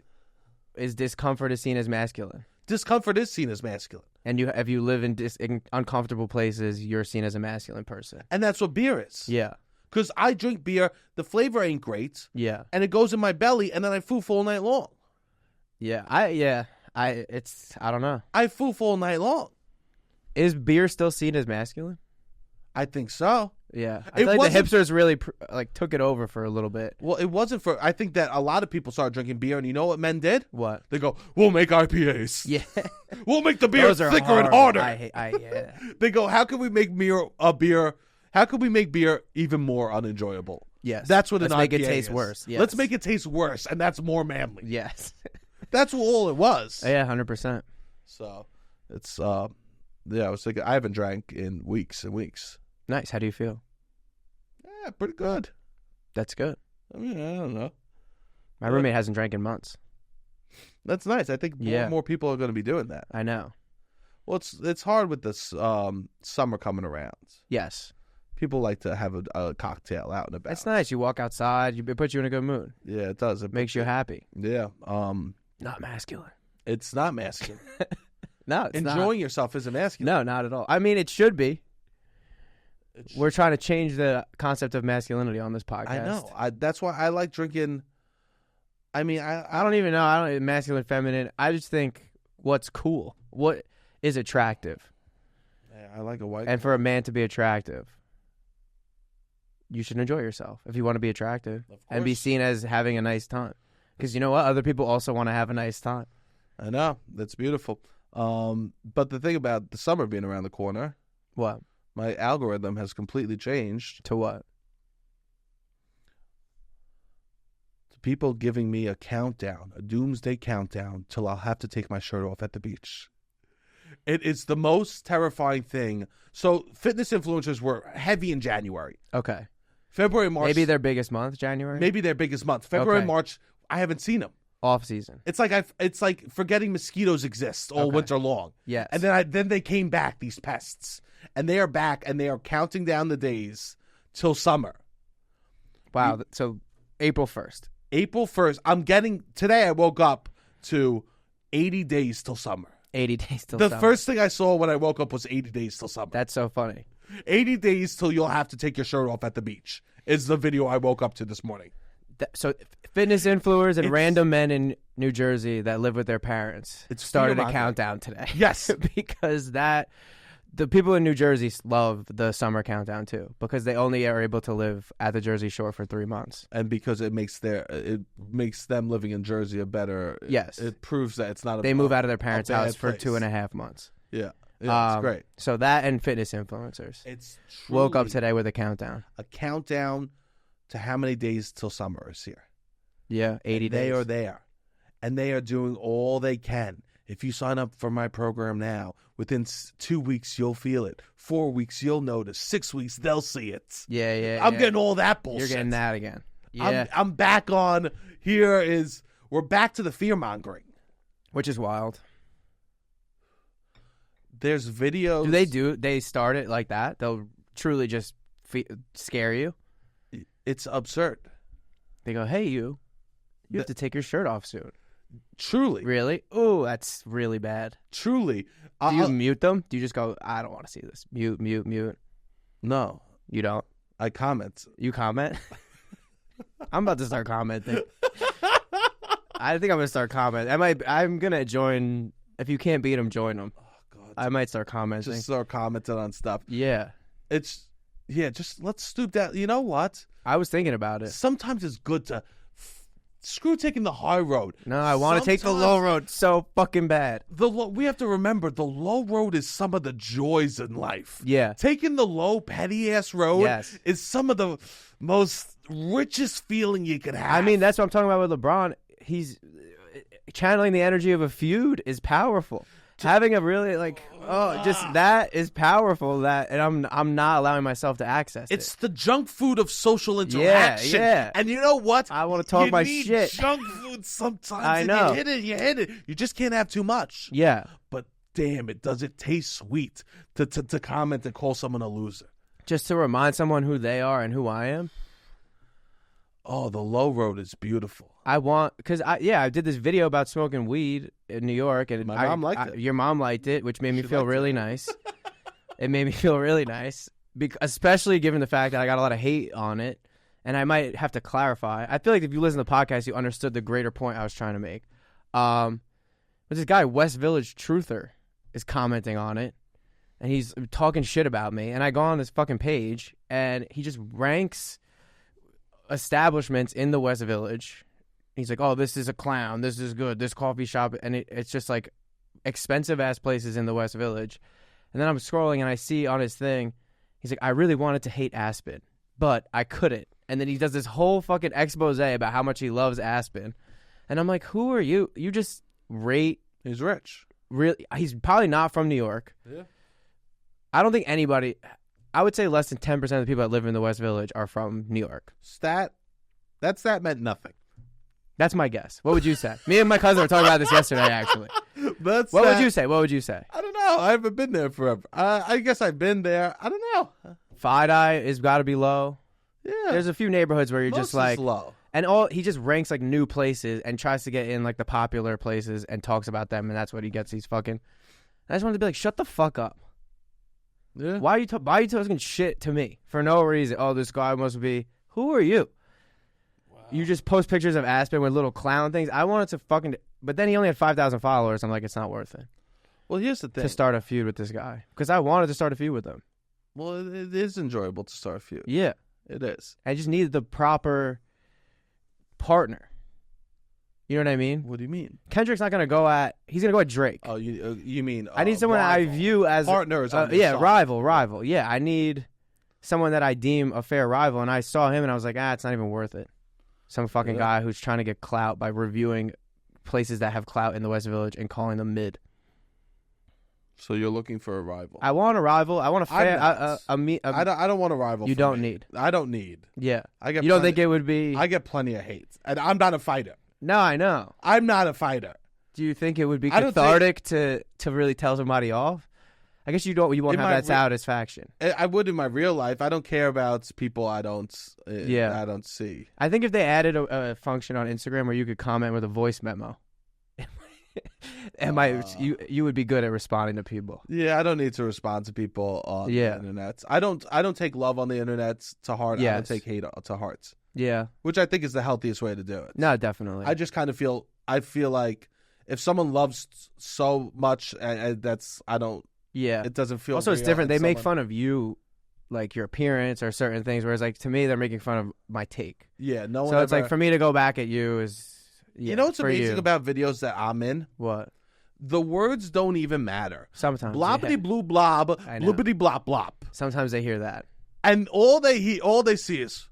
Speaker 2: discomfort is seen as masculine?
Speaker 1: Discomfort is seen as masculine.
Speaker 2: And if you live in uncomfortable places, you're seen as a masculine person.
Speaker 1: And that's what beer is.
Speaker 2: Yeah.
Speaker 1: Because I drink beer, the flavor ain't great.
Speaker 2: Yeah.
Speaker 1: And it goes in my belly, and then I foo all night long.
Speaker 2: Yeah. I don't know.
Speaker 1: I foo all night long.
Speaker 2: Is beer still seen as masculine?
Speaker 1: I think so.
Speaker 2: Yeah. I feel like the hipsters really took it over for a little bit.
Speaker 1: Well, it wasn't for. I think that a lot of people started drinking beer, and you know what men did?
Speaker 2: What?
Speaker 1: They go, we'll make IPAs.
Speaker 2: Yeah.
Speaker 1: We'll make the beer thicker and harder.
Speaker 2: Yeah.
Speaker 1: They go, how can we make beer? How can we make beer even more unenjoyable?
Speaker 2: Yes.
Speaker 1: That's what
Speaker 2: Let's
Speaker 1: an
Speaker 2: make
Speaker 1: IPA
Speaker 2: it taste
Speaker 1: is.
Speaker 2: worse. Yes.
Speaker 1: Let's make it taste worse, and that's more manly.
Speaker 2: Yes.
Speaker 1: That's all it was.
Speaker 2: Yeah, 100%.
Speaker 1: So, it's, I was thinking, I haven't drank in weeks and weeks.
Speaker 2: Nice. How do you feel?
Speaker 1: Yeah, pretty good.
Speaker 2: That's good.
Speaker 1: I mean, I don't know.
Speaker 2: My roommate hasn't drank in months.
Speaker 1: That's nice. I think more and more people are going to be doing that.
Speaker 2: I know.
Speaker 1: Well, it's hard with this summer coming around.
Speaker 2: Yes.
Speaker 1: People like to have a cocktail out and about.
Speaker 2: It's nice. You walk outside. It puts you in a good mood.
Speaker 1: Yeah, it does.
Speaker 2: It makes you happy.
Speaker 1: Yeah.
Speaker 2: Not masculine.
Speaker 1: It's not masculine.
Speaker 2: No, it's
Speaker 1: Enjoying yourself isn't masculine.
Speaker 2: No, not at all. I mean, it should be. We're trying to change the concept of masculinity on this podcast.
Speaker 1: I know. That's why I like drinking. I mean,
Speaker 2: I don't even know. Masculine, feminine. I just think what's cool. What is attractive.
Speaker 1: I like a white.
Speaker 2: And for a man to be attractive, you should enjoy yourself if you want to be attractive and be seen as having a nice time. Because you know what? Other people also want to have a nice time.
Speaker 1: I know. That's beautiful. But the thing about the summer being around the corner.
Speaker 2: What?
Speaker 1: My algorithm has completely changed.
Speaker 2: To what?
Speaker 1: To people giving me a countdown, a doomsday countdown, till I'll have to take my shirt off at the beach. It is the most terrifying thing. So fitness influencers were heavy in January.
Speaker 2: Okay.
Speaker 1: February, March.
Speaker 2: Maybe their biggest month, January?
Speaker 1: Maybe their biggest month. February, March, I haven't seen them.
Speaker 2: Off season.
Speaker 1: It's like forgetting mosquitoes exist all winter long.
Speaker 2: Yes.
Speaker 1: And then they came back, these pests. And they are back, and they are counting down the days till summer.
Speaker 2: Wow. So April 1st.
Speaker 1: April 1st. Today I woke up to 80 days till summer.
Speaker 2: 80 days till
Speaker 1: summer.
Speaker 2: The
Speaker 1: first thing I saw when I woke up was 80 days till summer.
Speaker 2: That's so funny.
Speaker 1: 80 days till you'll have to take your shirt off at the beach is the video I woke up to this morning.
Speaker 2: So fitness influencers and random men in New Jersey that live with their parents started a countdown today.
Speaker 1: Yes.
Speaker 2: Because the people in New Jersey love the summer countdown too, because they only are able to live at the Jersey Shore for 3 months,
Speaker 1: and because it makes them living in Jersey a better.
Speaker 2: Yes,
Speaker 1: it proves that it's not.
Speaker 2: They move out of their parents' house for 2.5 months.
Speaker 1: Yeah, it's great.
Speaker 2: So that and fitness influencers.
Speaker 1: It's
Speaker 2: woke up today with a countdown.
Speaker 1: A countdown to how many days till summer is here.
Speaker 2: Yeah, 80 days.
Speaker 1: They are there, and they are doing all they can. If you sign up for my program now, within 2 weeks, you'll feel it. 4 weeks, you'll notice. 6 weeks, they'll see it.
Speaker 2: Yeah.
Speaker 1: I'm getting all that bullshit.
Speaker 2: You're getting that again. Yeah.
Speaker 1: I'm back on. We're back to the fear-mongering.
Speaker 2: Which is wild.
Speaker 1: There's videos.
Speaker 2: They start it like that? They'll truly just scare you?
Speaker 1: It's absurd.
Speaker 2: They go, hey, you have to take your shirt off soon.
Speaker 1: Truly.
Speaker 2: Really? Oh, that's really bad.
Speaker 1: Truly.
Speaker 2: Do you mute them? Do you just go, I don't want to see this? Mute.
Speaker 1: No.
Speaker 2: You don't?
Speaker 1: I comment.
Speaker 2: You comment? I'm about to start commenting. I think I'm going to start commenting. I'm going to join. If you can't beat them, join them. Oh, God. I might start commenting.
Speaker 1: Just start commenting on stuff.
Speaker 2: Yeah.
Speaker 1: Just let's stoop down. You know what?
Speaker 2: I was thinking about it.
Speaker 1: Sometimes it's good to screw taking the high road.
Speaker 2: No, I want to take the low road so fucking bad.
Speaker 1: We have to remember the low road is some of the joys in life.
Speaker 2: Yeah.
Speaker 1: Taking the low, petty-ass road is some of the most richest feeling you could have.
Speaker 2: I mean, that's what I'm talking about with LeBron. He's channeling the energy of a feud is powerful. Having a really just that is powerful. And I'm not allowing myself to access it.
Speaker 1: It's the junk food of social interaction.
Speaker 2: Yeah.
Speaker 1: And you know what?
Speaker 2: I want to talk my
Speaker 1: shit.
Speaker 2: shit.
Speaker 1: Junk food sometimes.
Speaker 2: I know.
Speaker 1: You hit it. You just can't have too much.
Speaker 2: Yeah.
Speaker 1: But damn it, does it taste sweet to comment and call someone a loser?
Speaker 2: Just to remind someone who they are and who I am.
Speaker 1: Oh, the low road is beautiful.
Speaker 2: Because I did this video about smoking weed in New York, and
Speaker 1: my mom liked it.
Speaker 2: Your mom liked it, which made me feel really nice. It made me feel really nice, especially given the fact that I got a lot of hate on it, and I might have to clarify. I feel like if you listen to the podcast, you understood the greater point I was trying to make. But this guy, West Village Truther, is commenting on it, and he's talking shit about me, and I go on this fucking page, and he just ranks establishments in the West Village. He's like, oh, this is a clown, this is good, this coffee shop, and it's just like expensive ass places in the West Village. And then I'm scrolling and I see on his thing, he's like, I really wanted to hate Aspen, but I couldn't. And then he does this whole fucking expose about how much he loves Aspen, and I'm like, who are you? You just rate.
Speaker 1: He's rich.
Speaker 2: Really, he's probably not from New York.
Speaker 1: Yeah.
Speaker 2: I don't think anybody. I would say less than 10% of the people that live in the West Village are from New York.
Speaker 1: That meant nothing.
Speaker 2: That's my guess. What would you say? Me and my cousin were talking about this yesterday, actually. What would you say?
Speaker 1: I don't know. I haven't been there forever. I guess I've been there. I don't know.
Speaker 2: Fide has got to be low.
Speaker 1: Yeah.
Speaker 2: There's a few neighborhoods where you're
Speaker 1: Most
Speaker 2: just like
Speaker 1: is low.
Speaker 2: And he just ranks like new places and tries to get in like the popular places and talks about them, and that's what he gets. He's fucking. I just wanted to be like, shut the fuck up.
Speaker 1: Yeah.
Speaker 2: Why are you talking shit to me for no reason? Oh, this guy must be. Who are you? Wow. You just post pictures of Aspen with little clown things. I wanted to fucking. But then he only had 5,000 followers. I'm like, it's not worth it.
Speaker 1: Well, here's the thing.
Speaker 2: To start a feud with this guy. Because I wanted to start a feud with him.
Speaker 1: Well, it is enjoyable to start a feud.
Speaker 2: Yeah.
Speaker 1: It is.
Speaker 2: I just needed the proper partner. You know what I mean?
Speaker 1: What do you mean?
Speaker 2: Kendrick's not going to go at... He's going to go at Drake.
Speaker 1: Oh, you mean...
Speaker 2: I need someone
Speaker 1: rival.
Speaker 2: I view as...
Speaker 1: Partners on
Speaker 2: yeah, rival. Yeah, I need someone that I deem a fair rival. And I saw him and I was like, it's not even worth it. Some fucking guy who's trying to get clout by reviewing places that have clout in the West Village and calling them mid.
Speaker 1: So you're looking for a rival.
Speaker 2: I want a rival. I want a fair...
Speaker 1: I don't want a rival.
Speaker 2: You don't need.
Speaker 1: I don't need.
Speaker 2: Yeah.
Speaker 1: You
Speaker 2: don't think it would be...
Speaker 1: I get plenty of hate. And I'm not a fighter.
Speaker 2: No, I know.
Speaker 1: I'm not a fighter.
Speaker 2: Do you think it would be cathartic to really tell somebody off? I guess you won't have that satisfaction.
Speaker 1: I would in my real life. I don't care about people I don't see.
Speaker 2: I think if they added a function on Instagram where you could comment with a voice memo, you would be good at responding to people.
Speaker 1: Yeah, I don't need to respond to people on the internet. I don't take love on the internet to heart. Yes. I don't take hate to heart.
Speaker 2: Yeah,
Speaker 1: which I think is the healthiest way to do it.
Speaker 2: No, definitely.
Speaker 1: I just kind of feel like if someone loves so much, that's I don't. Yeah, it doesn't feel.
Speaker 2: Also, it's different. They make fun of you, like your appearance or certain things. Whereas, like to me, they're making fun of my take.
Speaker 1: Yeah, no one.
Speaker 2: So it's like for me to go back at you is. Yeah,
Speaker 1: you know what's amazing about videos that I'm in?
Speaker 2: What?
Speaker 1: The words don't even matter.
Speaker 2: Sometimes.
Speaker 1: Blobbity blue blob, bloopity blop blop.
Speaker 2: Sometimes they hear that,
Speaker 1: and all they see is.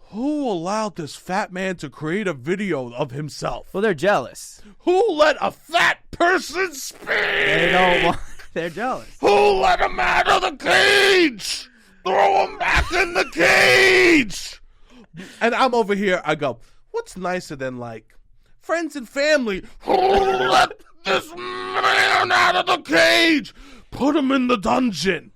Speaker 1: Who allowed this fat man to create a video of himself?
Speaker 2: Well, they're jealous.
Speaker 1: Who let a fat person speak?
Speaker 2: They don't want... They're jealous.
Speaker 1: Who let him out of the cage? Throw him back in the cage. And I'm over here. I go, what's nicer than like friends and family? Who let this man out of the cage? Put him in the dungeon.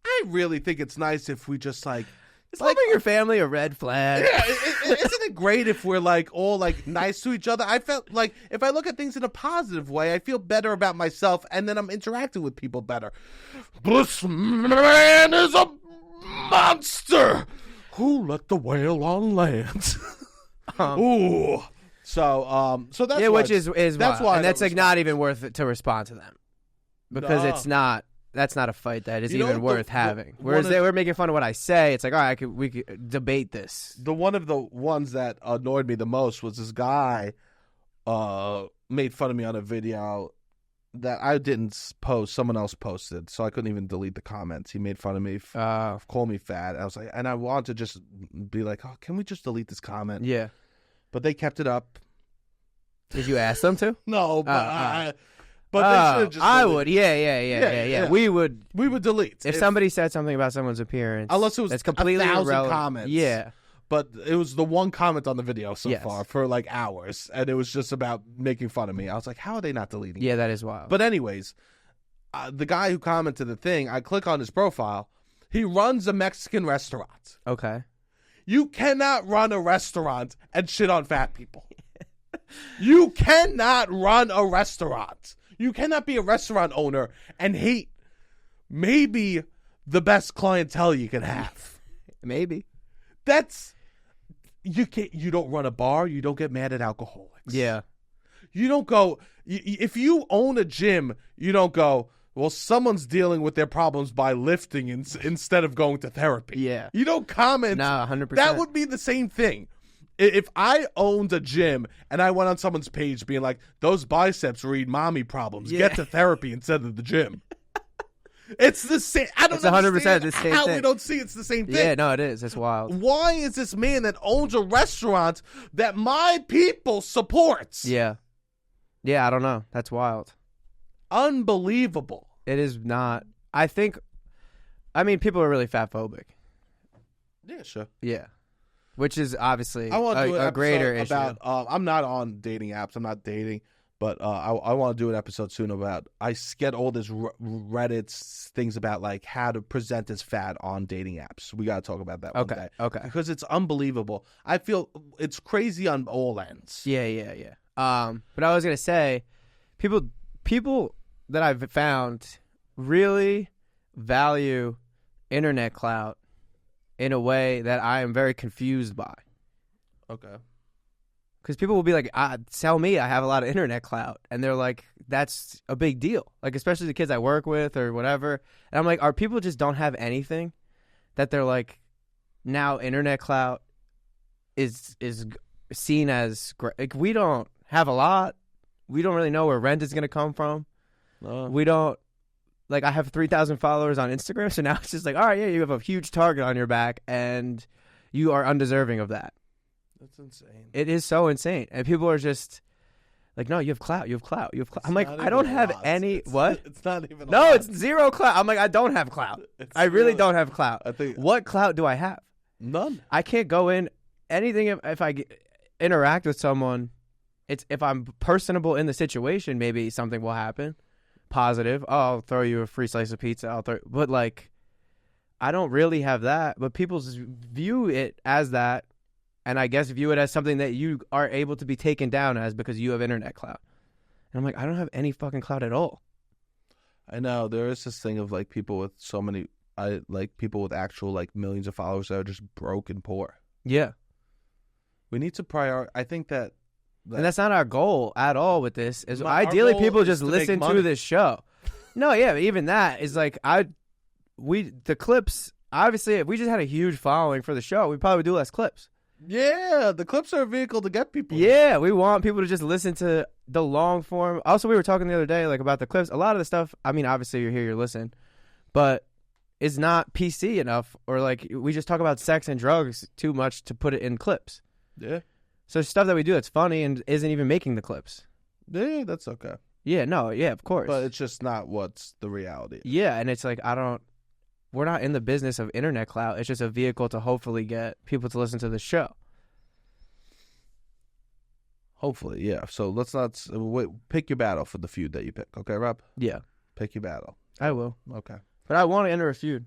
Speaker 1: I really think it's nice if we just like...
Speaker 2: Is loving your family a red flag?
Speaker 1: Yeah, isn't it great if we're like all like nice to each other? I felt like if I look at things in a positive way, I feel better about myself, and then I'm interacting with people better. This man is a monster. Who let the whale on land? Ooh. So that's
Speaker 2: which is that's why, and that's like not even worth it to respond to them because it's not. That's not a fight that is even worth having. Whereas they were making fun of what I say. It's like, all right, we could debate this.
Speaker 1: One of the ones that annoyed me the most was this guy made fun of me on a video that I didn't post. Someone else posted, so I couldn't even delete the comments. He made fun of me, call me fat. I was like, and I wanted to just be like, oh, can we just delete this comment?
Speaker 2: Yeah.
Speaker 1: But they kept it up.
Speaker 2: Did you ask them to?
Speaker 1: No, but But they should just
Speaker 2: I would. Yeah. We would
Speaker 1: delete.
Speaker 2: If somebody said something about someone's appearance.
Speaker 1: Unless it was
Speaker 2: it's completely
Speaker 1: 1,000
Speaker 2: irrelevant.
Speaker 1: comments.
Speaker 2: Yeah.
Speaker 1: But it was the one comment on the video so far for like hours. And it was just about making fun of me. I was like, how are they not deleting it?
Speaker 2: Yeah, that is wild.
Speaker 1: But anyways, the guy who commented the thing, I click on his profile. He runs a Mexican restaurant.
Speaker 2: Okay.
Speaker 1: You cannot run a restaurant and shit on fat people. You cannot run a restaurant. You cannot be a restaurant owner and hate maybe the best clientele you can have.
Speaker 2: Maybe.
Speaker 1: You don't run a bar, you don't get mad at alcoholics.
Speaker 2: Yeah.
Speaker 1: You don't go, if you own a gym, you don't go, well, someone's dealing with their problems by lifting instead of going to therapy.
Speaker 2: Yeah.
Speaker 1: You don't comment.
Speaker 2: No, 100%.
Speaker 1: That would be the same thing. If I owned a gym and I went on someone's page being like, those biceps read mommy problems, get to therapy instead of the gym. It's the same. I don't know 100%
Speaker 2: the same
Speaker 1: how
Speaker 2: thing.
Speaker 1: We don't see it's the same thing.
Speaker 2: Yeah, no, it is. It's wild.
Speaker 1: Why is this man that owns a restaurant that my people supports?
Speaker 2: Yeah. Yeah, I don't know. That's wild.
Speaker 1: Unbelievable.
Speaker 2: It is not. People are really fat phobic.
Speaker 1: Yeah, sure.
Speaker 2: Yeah. Which is obviously a greater issue.
Speaker 1: I'm not on dating apps. I'm not dating. But I want to do an episode soon about, I get all this Reddit things about like how to present as fat on dating apps. We got to talk about that one day.
Speaker 2: Okay.
Speaker 1: Because it's unbelievable. I feel it's crazy on all ends.
Speaker 2: Yeah. But I was going to say, people that I've found really value internet clout in a way that I am very confused by.
Speaker 1: Okay.
Speaker 2: Because people will be like, tell me I have a lot of internet clout. And they're like, that's a big deal. Like, especially the kids I work with or whatever. And I'm like, are people just don't have anything that they're like, now internet clout is seen as great? Like, we don't have a lot. We don't really know where rent is going to come from. We don't, like, I have 3,000 followers on Instagram, so now it's just like, all right, yeah, you have a huge target on your back, and you are undeserving of that.
Speaker 1: That's insane.
Speaker 2: It is so insane. And people are just like, no, you have clout, you have clout, you have clout. I'm like, I don't have any, what?
Speaker 1: It's not even
Speaker 2: No, it's zero clout. I'm like, I don't have clout. I really don't have clout. What clout do I have?
Speaker 1: None.
Speaker 2: I can't go in anything if I interact with someone. It's if I'm personable in the situation, maybe something will happen. Positive. Oh, I'll throw you a free slice of pizza. But like, I don't really have that. But people view it as that, and I guess view it as something that you are able to be taken down as because you have internet clout. And I'm like, I don't have any fucking clout at all.
Speaker 1: I know there is this thing of like people with so many, people with actual like millions of followers that are just broke and poor.
Speaker 2: Yeah,
Speaker 1: we need to prioritize. I think that.
Speaker 2: And that's not our goal at all with this. Is ideally people just listen to this show. No, yeah, but even that is like the clips. Obviously, if we just had a huge following for the show, we'd probably do less clips.
Speaker 1: Yeah, the clips are a vehicle to get people.
Speaker 2: Yeah, we want people to just listen to the long form. Also, we were talking the other day like about the clips. A lot of the stuff. I mean, obviously you're here, you're listening, but it's not PC enough, or like we just talk about sex and drugs too much to put it in clips.
Speaker 1: Yeah.
Speaker 2: So stuff that we do that's funny and isn't even making the clips.
Speaker 1: Yeah, that's okay.
Speaker 2: Yeah, no, yeah, of course.
Speaker 1: But it's just not what's the reality.
Speaker 2: Yeah, and it's like we're not in the business of internet clout. It's just a vehicle to hopefully get people to listen to the show.
Speaker 1: Hopefully, yeah. So let's not pick your battle for the feud that you pick. Okay, Rob?
Speaker 2: Yeah.
Speaker 1: Pick your battle.
Speaker 2: I will.
Speaker 1: Okay.
Speaker 2: But I want to enter a feud.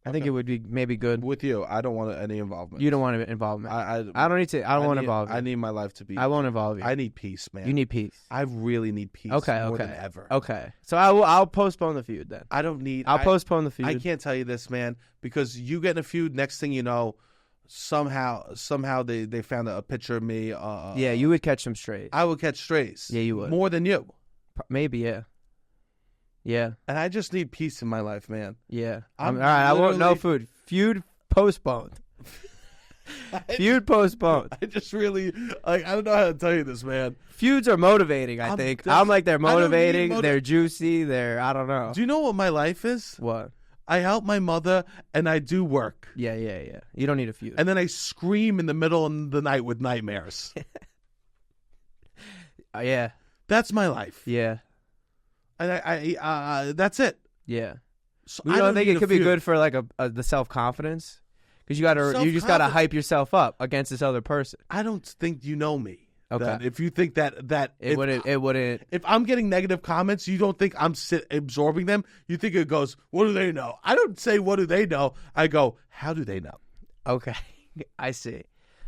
Speaker 2: I think it would be maybe good.
Speaker 1: With you, I don't want any involvement.
Speaker 2: You don't want involvement. I don't need to. I don't want to involve you.
Speaker 1: I need my life to be.
Speaker 2: I won't involve you.
Speaker 1: I need peace, man.
Speaker 2: You need peace.
Speaker 1: I really need peace.
Speaker 2: Okay,
Speaker 1: more than ever.
Speaker 2: Okay. So I'll postpone the feud then.
Speaker 1: I don't need.
Speaker 2: I'll postpone the feud.
Speaker 1: I can't tell you this, man, because you get in a feud. Next thing you know, somehow they found a picture of me.
Speaker 2: Yeah, you would catch some strays.
Speaker 1: I would catch strays.
Speaker 2: Yeah, you would.
Speaker 1: More than you.
Speaker 2: Maybe, yeah. Yeah.
Speaker 1: And I just need peace in my life, man.
Speaker 2: Yeah. All right, I won't no food. Feud postponed. Feud postponed.
Speaker 1: I just really, I don't know how to tell you this, man.
Speaker 2: Feuds are motivating, I think. I'm like, they're motivating, they're juicy, I don't know.
Speaker 1: Do you know what my life is?
Speaker 2: What?
Speaker 1: I help my mother and I do work.
Speaker 2: Yeah. You don't need a feud.
Speaker 1: And then I scream in the middle of the night with nightmares.
Speaker 2: Yeah.
Speaker 1: That's my life.
Speaker 2: Yeah.
Speaker 1: And I that's it.
Speaker 2: Yeah.
Speaker 1: So
Speaker 2: you don't think it could be good for like the self-confidence? Because you just gotta hype yourself up against this other person.
Speaker 1: I don't think you know me.
Speaker 2: Okay.
Speaker 1: If you think that
Speaker 2: it wouldn't.
Speaker 1: If I'm getting negative comments, you don't think I'm absorbing them. You think it goes, what do they know? I don't say what do they know. I go, how do they know?
Speaker 2: Okay, I see.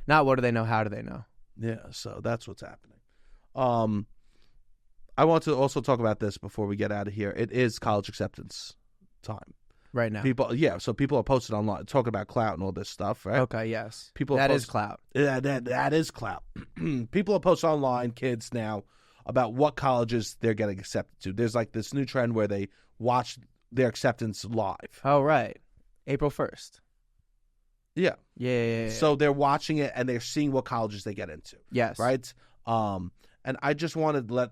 Speaker 2: Not what do they know? How do they know?
Speaker 1: Yeah. So that's what's happening. I want to also talk about this before we get out of here. It is college acceptance time
Speaker 2: right now.
Speaker 1: So people are posting online talking about clout and all this stuff, right?
Speaker 2: Okay, yes.
Speaker 1: That
Speaker 2: is clout.
Speaker 1: Yeah, that is clout. People are posting online, kids now, about what colleges they're getting accepted to. There's like this new trend where they watch their acceptance live.
Speaker 2: Oh, right. April 1st.
Speaker 1: Yeah.
Speaker 2: Yeah.
Speaker 1: So they're watching it and they're seeing what colleges they get into.
Speaker 2: Yes.
Speaker 1: Right? And I just wanted to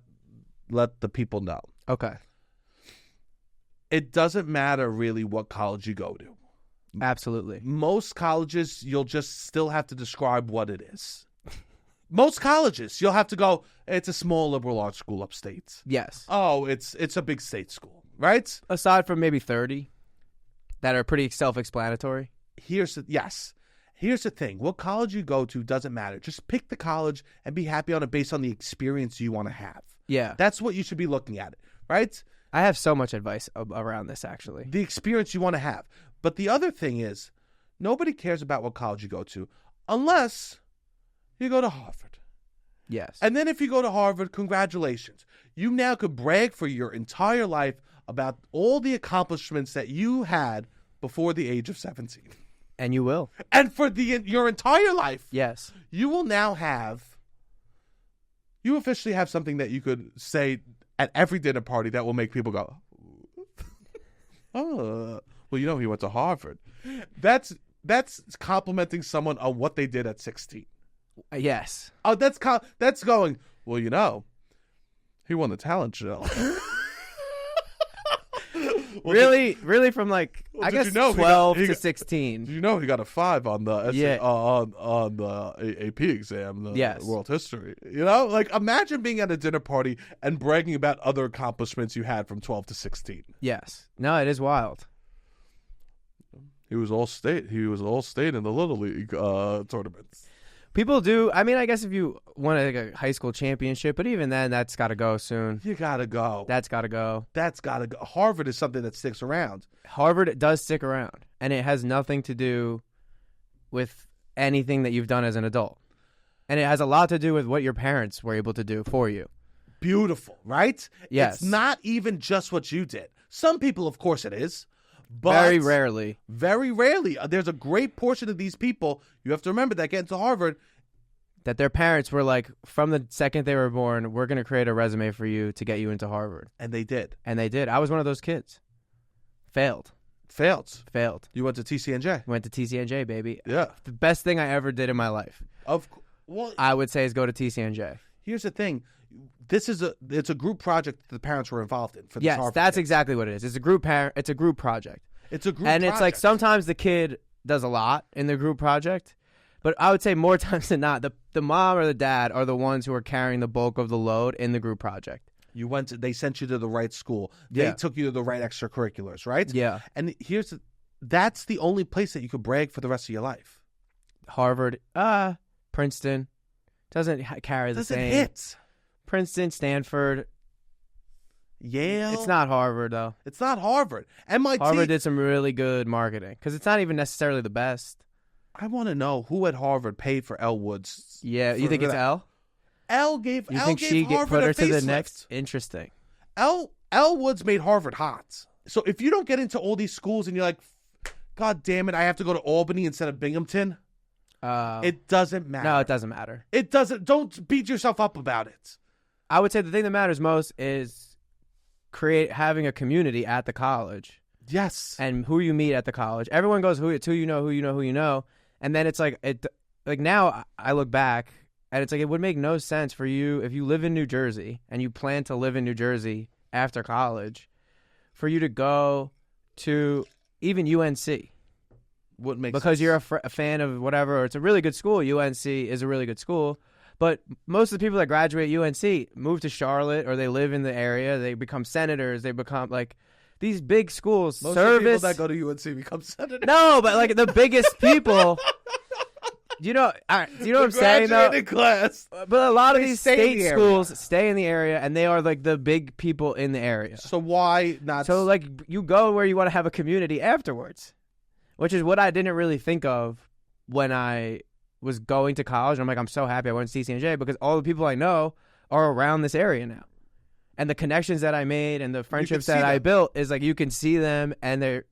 Speaker 1: let the people know.
Speaker 2: Okay.
Speaker 1: It doesn't matter really what college you go to.
Speaker 2: Absolutely.
Speaker 1: Most colleges, you'll just still have to describe what it is. Most colleges, you'll have to go, it's a small liberal arts school upstate.
Speaker 2: Yes.
Speaker 1: Oh, it's a big state school, right?
Speaker 2: Aside from maybe 30 that are pretty self-explanatory.
Speaker 1: Here's the thing. What college you go to doesn't matter. Just pick the college and be happy on it based on the experience you want to have.
Speaker 2: Yeah.
Speaker 1: That's what you should be looking at, right?
Speaker 2: I have so much advice around this, actually.
Speaker 1: The experience you want to have. But the other thing is, nobody cares about what college you go to unless you go to Harvard.
Speaker 2: Yes.
Speaker 1: And then if you go to Harvard, congratulations. You now could brag for your entire life about all the accomplishments that you had before the age of 17.
Speaker 2: And you will.
Speaker 1: And for your entire life.
Speaker 2: Yes.
Speaker 1: You will now you officially have something that you could say at every dinner party that will make people go, oh, well, he went to Harvard. That's complimenting someone on what they did at 16.
Speaker 2: Yes.
Speaker 1: Oh, that's going, well, he won the talent show. Well,
Speaker 2: really from like, I guess 12 to 16.
Speaker 1: Did you know he got a 5 on the on the AP exam, the world history? Like imagine being at a dinner party and bragging about other accomplishments you had from 12 to 16.
Speaker 2: Yes. No, it is wild.
Speaker 1: He was all state in the Little League tournaments.
Speaker 2: People do. I mean, I guess if you won a high school championship, but even then, that's got to go soon.
Speaker 1: You got to go.
Speaker 2: That's got to go.
Speaker 1: That's got to go. Harvard is something that sticks around.
Speaker 2: Harvard does stick around, and it has nothing to do with anything that you've done as an adult. And it has a lot to do with what your parents were able to do for you.
Speaker 1: Beautiful, right?
Speaker 2: Yes.
Speaker 1: It's not even just what you did. Some people, of course, it is. But
Speaker 2: very rarely.
Speaker 1: There's a great portion of these people, you have to remember, that get into Harvard,
Speaker 2: that their parents were like, from the second they were born, we're going to create a resume for you to get you into Harvard.
Speaker 1: And they did.
Speaker 2: I was one of those kids. Failed.
Speaker 1: You went to TCNJ.
Speaker 2: Went to TCNJ, baby.
Speaker 1: Yeah.
Speaker 2: The best thing I ever did in my life. I would say is go to TCNJ.
Speaker 1: Here's the thing. It's a group project that the parents were involved in. For
Speaker 2: yes,
Speaker 1: Harvard
Speaker 2: that's
Speaker 1: kids.
Speaker 2: exactly what it is. It's a group project.
Speaker 1: It's a group project.
Speaker 2: It's like sometimes the kid does a lot in the group project, but I would say more times than not, the mom or the dad are the ones who are carrying the bulk of the load in the group project.
Speaker 1: They sent you to the right school. They took you to the right extracurriculars, right?
Speaker 2: Yeah.
Speaker 1: And that's the only place that you could brag for the rest of your life.
Speaker 2: Harvard, Princeton doesn't carry the same.
Speaker 1: Hit.
Speaker 2: Princeton, Stanford,
Speaker 1: Yale.
Speaker 2: It's not Harvard, though.
Speaker 1: It's not Harvard. MIT.
Speaker 2: Harvard did some really good marketing because it's not even necessarily the best.
Speaker 1: I want to know who at Harvard paid for Elle Woods.
Speaker 2: Yeah, you think it's Elle?
Speaker 1: Elle gave.
Speaker 2: You think she put her to the next? Interesting.
Speaker 1: Elle Woods made Harvard hot. So if you don't get into all these schools and you're like, God damn it, I have to go to Albany instead of Binghamton. It doesn't matter.
Speaker 2: No, it doesn't matter.
Speaker 1: It doesn't. Don't beat yourself up about it.
Speaker 2: I would say the thing that matters most is having a community at the college.
Speaker 1: Yes.
Speaker 2: And who you meet at the college. Everyone goes who you know. And then it's like now I look back and it's like it would make no sense for you if you live in New Jersey and you plan to live in New Jersey after college for you to go to even UNC.
Speaker 1: Wouldn't make
Speaker 2: because
Speaker 1: sense.
Speaker 2: You're a fan of whatever, or it's a really good school. UNC is a really good school. But most of the people that graduate UNC move to Charlotte or they live in the area. They become senators. They become like these big schools.
Speaker 1: Most of the people that go to UNC become senators.
Speaker 2: No, but like the biggest people. You know what I'm saying though?
Speaker 1: Class.
Speaker 2: But a lot of these state schools stay in the area, and they are like the big people in the area.
Speaker 1: So why not?
Speaker 2: So like you go where you want to have a community afterwards, which is what I didn't really think of when I was going to college. I'm like, I'm so happy I went to CCNJ because all the people I know are around this area now. And the connections that I made and the friendships that I built is like you can see them and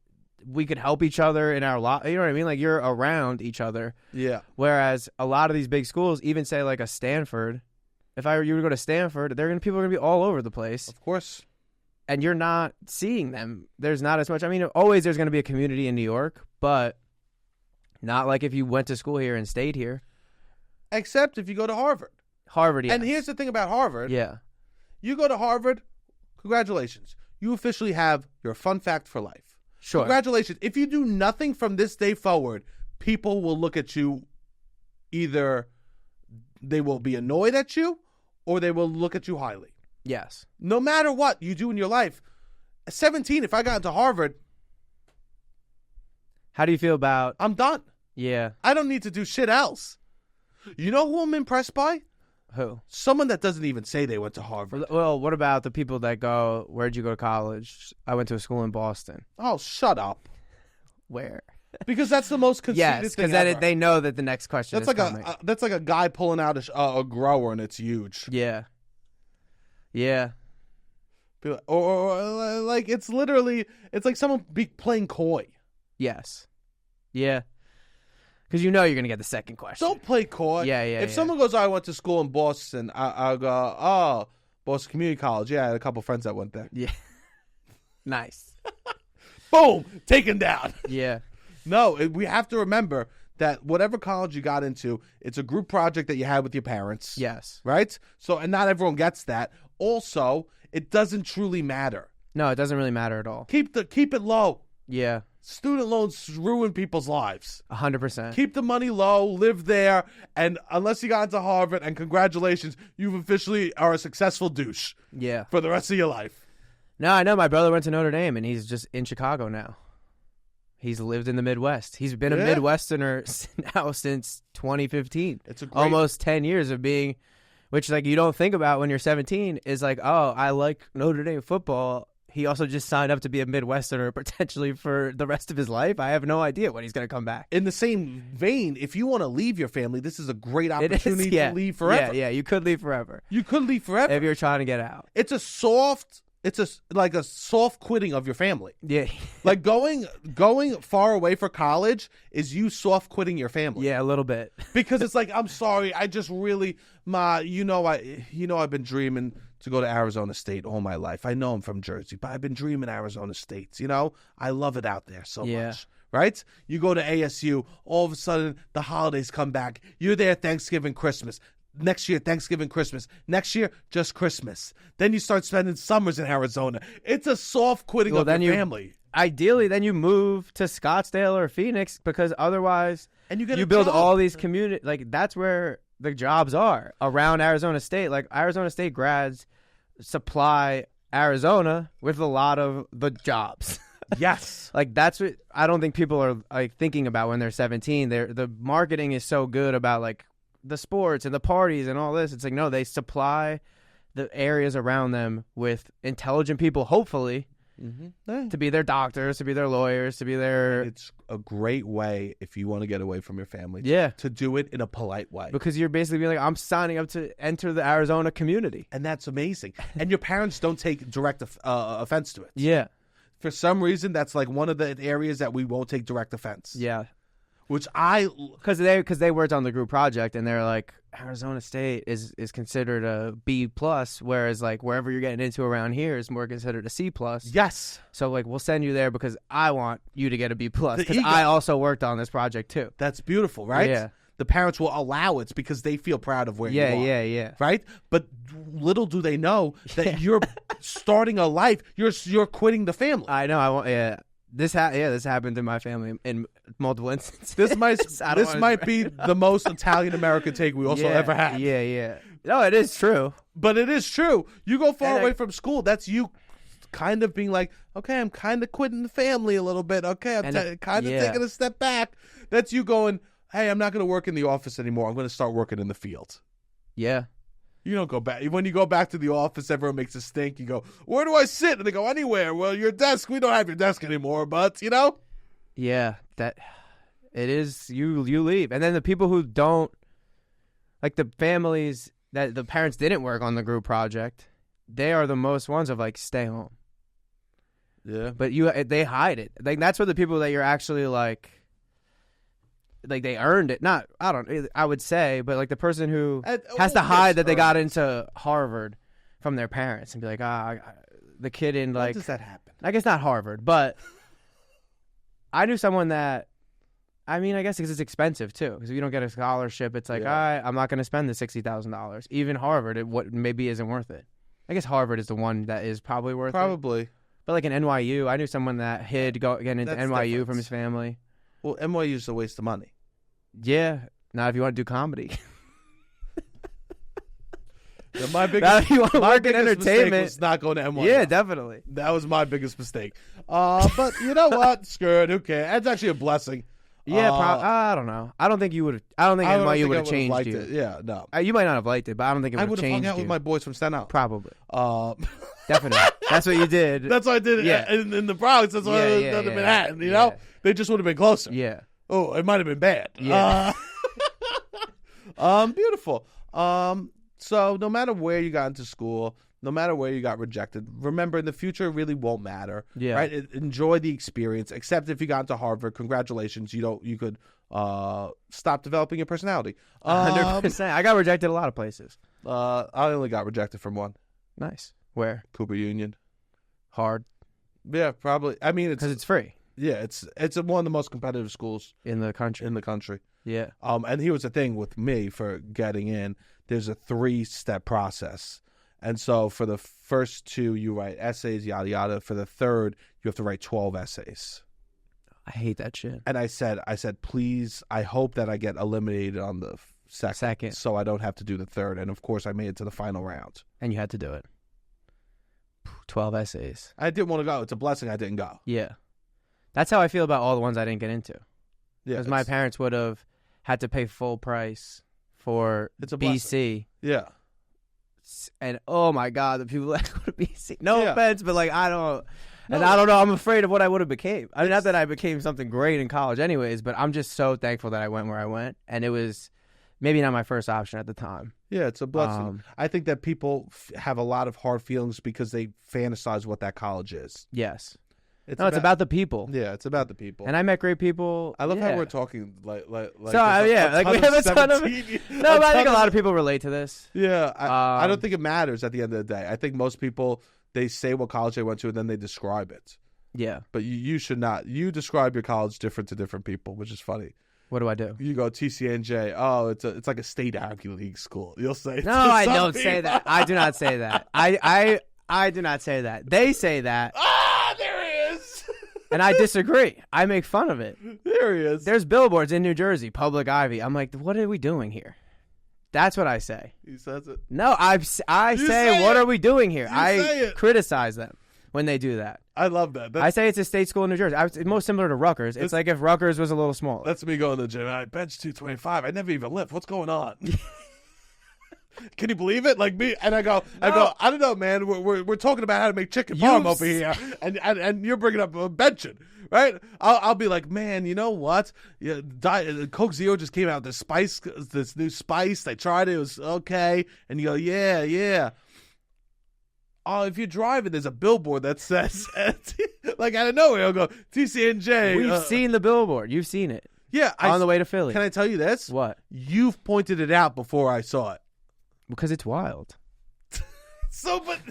Speaker 2: we could help each other in our lot. You know what I mean? Like you're around each other.
Speaker 1: Yeah.
Speaker 2: Whereas a lot of these big schools, even say like a Stanford, if you were to go to Stanford, people are going to be all over the place.
Speaker 1: Of course.
Speaker 2: And you're not seeing them. There's not as much. I mean, always there's going to be a community in New York, but not like if you went to school here and stayed here.
Speaker 1: Except if you go to Harvard.
Speaker 2: Harvard, yeah.
Speaker 1: And here's the thing about Harvard.
Speaker 2: Yeah.
Speaker 1: You go to Harvard, congratulations. You officially have your fun fact for life.
Speaker 2: Sure.
Speaker 1: Congratulations. If you do nothing from this day forward, people will look at you, either they will be annoyed at you or they will look at you highly.
Speaker 2: Yes.
Speaker 1: No matter what you do in your life. At 17, if I got into Harvard,
Speaker 2: how do you feel about...
Speaker 1: I'm done.
Speaker 2: Yeah.
Speaker 1: I don't need to do shit else. You know who I'm impressed by?
Speaker 2: Who?
Speaker 1: Someone that doesn't even say they went to Harvard.
Speaker 2: Well, what about the people that go, where'd you go to college? I went to a school in Boston.
Speaker 1: Oh, shut up.
Speaker 2: Where?
Speaker 1: Because that's the most conceited thing.
Speaker 2: Yes, because they know that the next question is coming.
Speaker 1: That's like a guy pulling out a grower and it's huge.
Speaker 2: Yeah. Yeah.
Speaker 1: Or like it's like someone playing coy.
Speaker 2: Yes. Yeah. Because you know you're going to get the second question.
Speaker 1: Don't play coy.
Speaker 2: Yeah.
Speaker 1: If someone goes, I went to school in Boston, I'll go, oh, Boston Community College. Yeah, I had a couple friends that went there.
Speaker 2: Yeah. Nice.
Speaker 1: Boom, taken down.
Speaker 2: Yeah.
Speaker 1: No, we have to remember that whatever college you got into, it's a group project that you had with your parents.
Speaker 2: Yes.
Speaker 1: Right? So, and not everyone gets that. Also, it doesn't truly matter.
Speaker 2: No, it doesn't really matter at all.
Speaker 1: Keep it low.
Speaker 2: Yeah.
Speaker 1: Student loans ruin people's lives.
Speaker 2: 100%.
Speaker 1: Keep the money low, live there, and unless you got into Harvard, and congratulations, you've officially are a successful douche.
Speaker 2: Yeah.
Speaker 1: For the rest of your life.
Speaker 2: No, I know. My brother went to Notre Dame, and he's just in Chicago now. He's lived in the Midwest. He's been a Midwesterner now since 2015. It's almost 10 years of being, which like you don't think about when you're 17, is like, oh, I like Notre Dame football. He also just signed up to be a Midwesterner potentially for the rest of his life. I have no idea when he's going to come back.
Speaker 1: In the same vein, if you want to leave your family, this is a great opportunity to leave forever.
Speaker 2: Yeah, you could leave forever.
Speaker 1: You could leave forever.
Speaker 2: If you're trying to get out.
Speaker 1: It's a soft quitting of your family.
Speaker 2: Yeah.
Speaker 1: Like going far away for college is you soft quitting your family.
Speaker 2: Yeah, a little bit.
Speaker 1: Because it's like, I'm sorry, I just really, I've been dreaming to go to Arizona State all my life. I know I'm from Jersey, but I've been dreaming Arizona State. I love it out there so much. Right? You go to ASU, all of a sudden the holidays come back. You're there Thanksgiving, Christmas. Next year, Thanksgiving, Christmas. Next year, just Christmas. Then you start spending summers in Arizona. It's a soft quitting of your family.
Speaker 2: Ideally, then you move to Scottsdale or Phoenix because otherwise
Speaker 1: and you
Speaker 2: build all these community. Like, that's where the jobs are around Arizona State. Like, Arizona State grads supply Arizona with a lot of the jobs.
Speaker 1: Yes.
Speaker 2: Like, that's what I don't think people are like thinking about when they're 17. The marketing is so good about like the sports and the parties and all this. It's like, no, they supply the areas around them with intelligent people, hopefully, to be their doctors, to be their lawyers, to be their...
Speaker 1: It's a great way if you want to get away from your family.
Speaker 2: Yeah.
Speaker 1: To do it in a polite way.
Speaker 2: Because you're basically being like, I'm signing up to enter the Arizona community.
Speaker 1: And that's amazing. And your parents don't take direct offense to it.
Speaker 2: Yeah.
Speaker 1: For some reason, that's like one of the areas that we won't take direct offense.
Speaker 2: Yeah.
Speaker 1: Because
Speaker 2: they worked on the group project and they're like, Arizona State is considered a B+, whereas like wherever you're getting into around here is more considered a C+.
Speaker 1: Yes.
Speaker 2: So like we'll send you there because I want you to get a B+, because I also worked on this project too.
Speaker 1: That's beautiful, right?
Speaker 2: Yeah.
Speaker 1: The parents will allow it because they feel proud of where you are.
Speaker 2: Yeah.
Speaker 1: Right? But little do they know that you're starting a life. You're quitting the family.
Speaker 2: I know. This happened in my family in multiple instances.
Speaker 1: This might be the most Italian American take we also ever had.
Speaker 2: Yeah. No, it is true.
Speaker 1: But it is true. You go far away from school. That's you kind of being like, okay, I'm kind of quitting the family a little bit. Okay, I'm kind of taking a step back. That's you going, hey, I'm not going to work in the office anymore. I'm going to start working in the field.
Speaker 2: Yeah.
Speaker 1: You don't go back. When you go back to the office, everyone makes a stink. You go, where do I sit? And they go, anywhere. Well, your desk. We don't have your desk anymore, but,
Speaker 2: Yeah, that it is. You leave. And then the people who don't, like the families that the parents didn't work on the group project, they are the most ones of like, stay home.
Speaker 1: Yeah.
Speaker 2: But they hide it. Like, that's where the people that you're actually like they earned it. I would say, but like the person who has to hide that they got into Harvard from their parents and be like, the kid in like...
Speaker 1: How does that happen?
Speaker 2: I guess not Harvard, but I knew someone that, I guess because it's expensive too. Because if you don't get a scholarship, it's like, all right, I'm not going to spend the $60,000. Even Harvard, what maybe isn't worth it. I guess Harvard is the one that is probably worth it.
Speaker 1: Probably.
Speaker 2: But like in NYU, I knew someone that hid getting into NYU from his family.
Speaker 1: Well, NYU is a waste of money.
Speaker 2: Yeah. Now, if you want to do comedy.
Speaker 1: My biggest
Speaker 2: entertainment
Speaker 1: mistake was not going to NYU.
Speaker 2: Yeah, definitely.
Speaker 1: That was my biggest mistake. But you know what? Screw it. Who cares? That's actually a blessing.
Speaker 2: Yeah, I don't know. I don't think you would. I don't think NYU would have changed you.
Speaker 1: Yeah, no.
Speaker 2: You might not have liked it, but I don't think it would have changed you. I would have hung
Speaker 1: out with my boys from Staten Island.
Speaker 2: Probably. Definitely. That's what you did.
Speaker 1: That's what I did in the Bronx. That's what I did in Manhattan. You know? They just would have been closer.
Speaker 2: Yeah.
Speaker 1: Oh, it might have been bad.
Speaker 2: Yeah.
Speaker 1: Beautiful. So no matter where you got into school, no matter where you got rejected, remember in the future it really won't matter.
Speaker 2: Yeah.
Speaker 1: Right? Enjoy the experience. Except if you got into Harvard, congratulations. You could stop developing your personality.
Speaker 2: 100%. I got rejected a lot of places.
Speaker 1: I only got rejected from one.
Speaker 2: Nice. Where?
Speaker 1: Cooper Union.
Speaker 2: Hard.
Speaker 1: Yeah, probably. I mean,
Speaker 2: because it's free.
Speaker 1: Yeah, it's one of the most competitive schools
Speaker 2: in the country. Yeah.
Speaker 1: And here was the thing with me for getting in. There's a 3-step process. And so for the first 2, you write essays, yada, yada. For the third, you have to write 12 essays.
Speaker 2: I hate that shit.
Speaker 1: And I said, please, I hope that I get eliminated on the second so I don't have to do the third. And, of course, I made it to the final round.
Speaker 2: And you had to do it. 12 essays.
Speaker 1: I didn't want to go. It's a blessing I didn't go.
Speaker 2: Yeah. That's how I feel about all the ones I didn't get into.
Speaker 1: Yeah,
Speaker 2: because my parents would have had to pay full price for BC.
Speaker 1: Yeah.
Speaker 2: And oh my God, the people that go to BC. No offense, but like I don't know. I'm afraid of what I would have became. I mean, not that I became something great in college, anyways. But I'm just so thankful that I went where I went, and it was maybe not my first option at the time.
Speaker 1: Yeah, it's a blessing. I think that people have a lot of hard feelings because they fantasize what that college is.
Speaker 2: Yes. It's about the people.
Speaker 1: Yeah, it's about the people.
Speaker 2: And I met great people.
Speaker 1: I love how we're talking like.
Speaker 2: So we have a ton of. No, but I think a lot of people relate to this.
Speaker 1: Yeah, I don't think it matters at the end of the day. I think most people, they say what college they went to and then they describe it.
Speaker 2: Yeah,
Speaker 1: but you should not. You describe your college different to different people, which is funny.
Speaker 2: What do I do?
Speaker 1: You go TCNJ. Oh, it's like a state Ivy League school. You'll say
Speaker 2: no. I don't say that. I do not say that. I do not say that. They say that.
Speaker 1: There he is.
Speaker 2: And I disagree. I make fun of it.
Speaker 1: There he is.
Speaker 2: There's billboards in New Jersey, Public Ivy. I'm like, what are we doing here? That's what I say.
Speaker 1: He says it.
Speaker 2: No, I say, what are we doing here? I criticize them when they do that.
Speaker 1: I love that.
Speaker 2: I say it's a state school in New Jersey. It's most similar to Rutgers. It's like if Rutgers was a little smaller.
Speaker 1: That's me going to the gym. I bench 225. I never even lift. What's going on? Can you believe it? Like me, and I go, I don't know, man. We're talking about how to make chicken parm over here, and you're bringing up benching, right? I'll be like, man, you know what? Yeah, Coke Zero just came out. This new spice. They tried it. It was okay, and you go, yeah. Oh, if you're driving, there's a billboard that says, like out of nowhere, I'll go TCNJ.
Speaker 2: We've seen the billboard. You've seen it.
Speaker 1: Yeah,
Speaker 2: on the way to Philly.
Speaker 1: Can I tell you this?
Speaker 2: What?
Speaker 1: You've pointed it out before I saw it.
Speaker 2: Because it's wild.
Speaker 1: But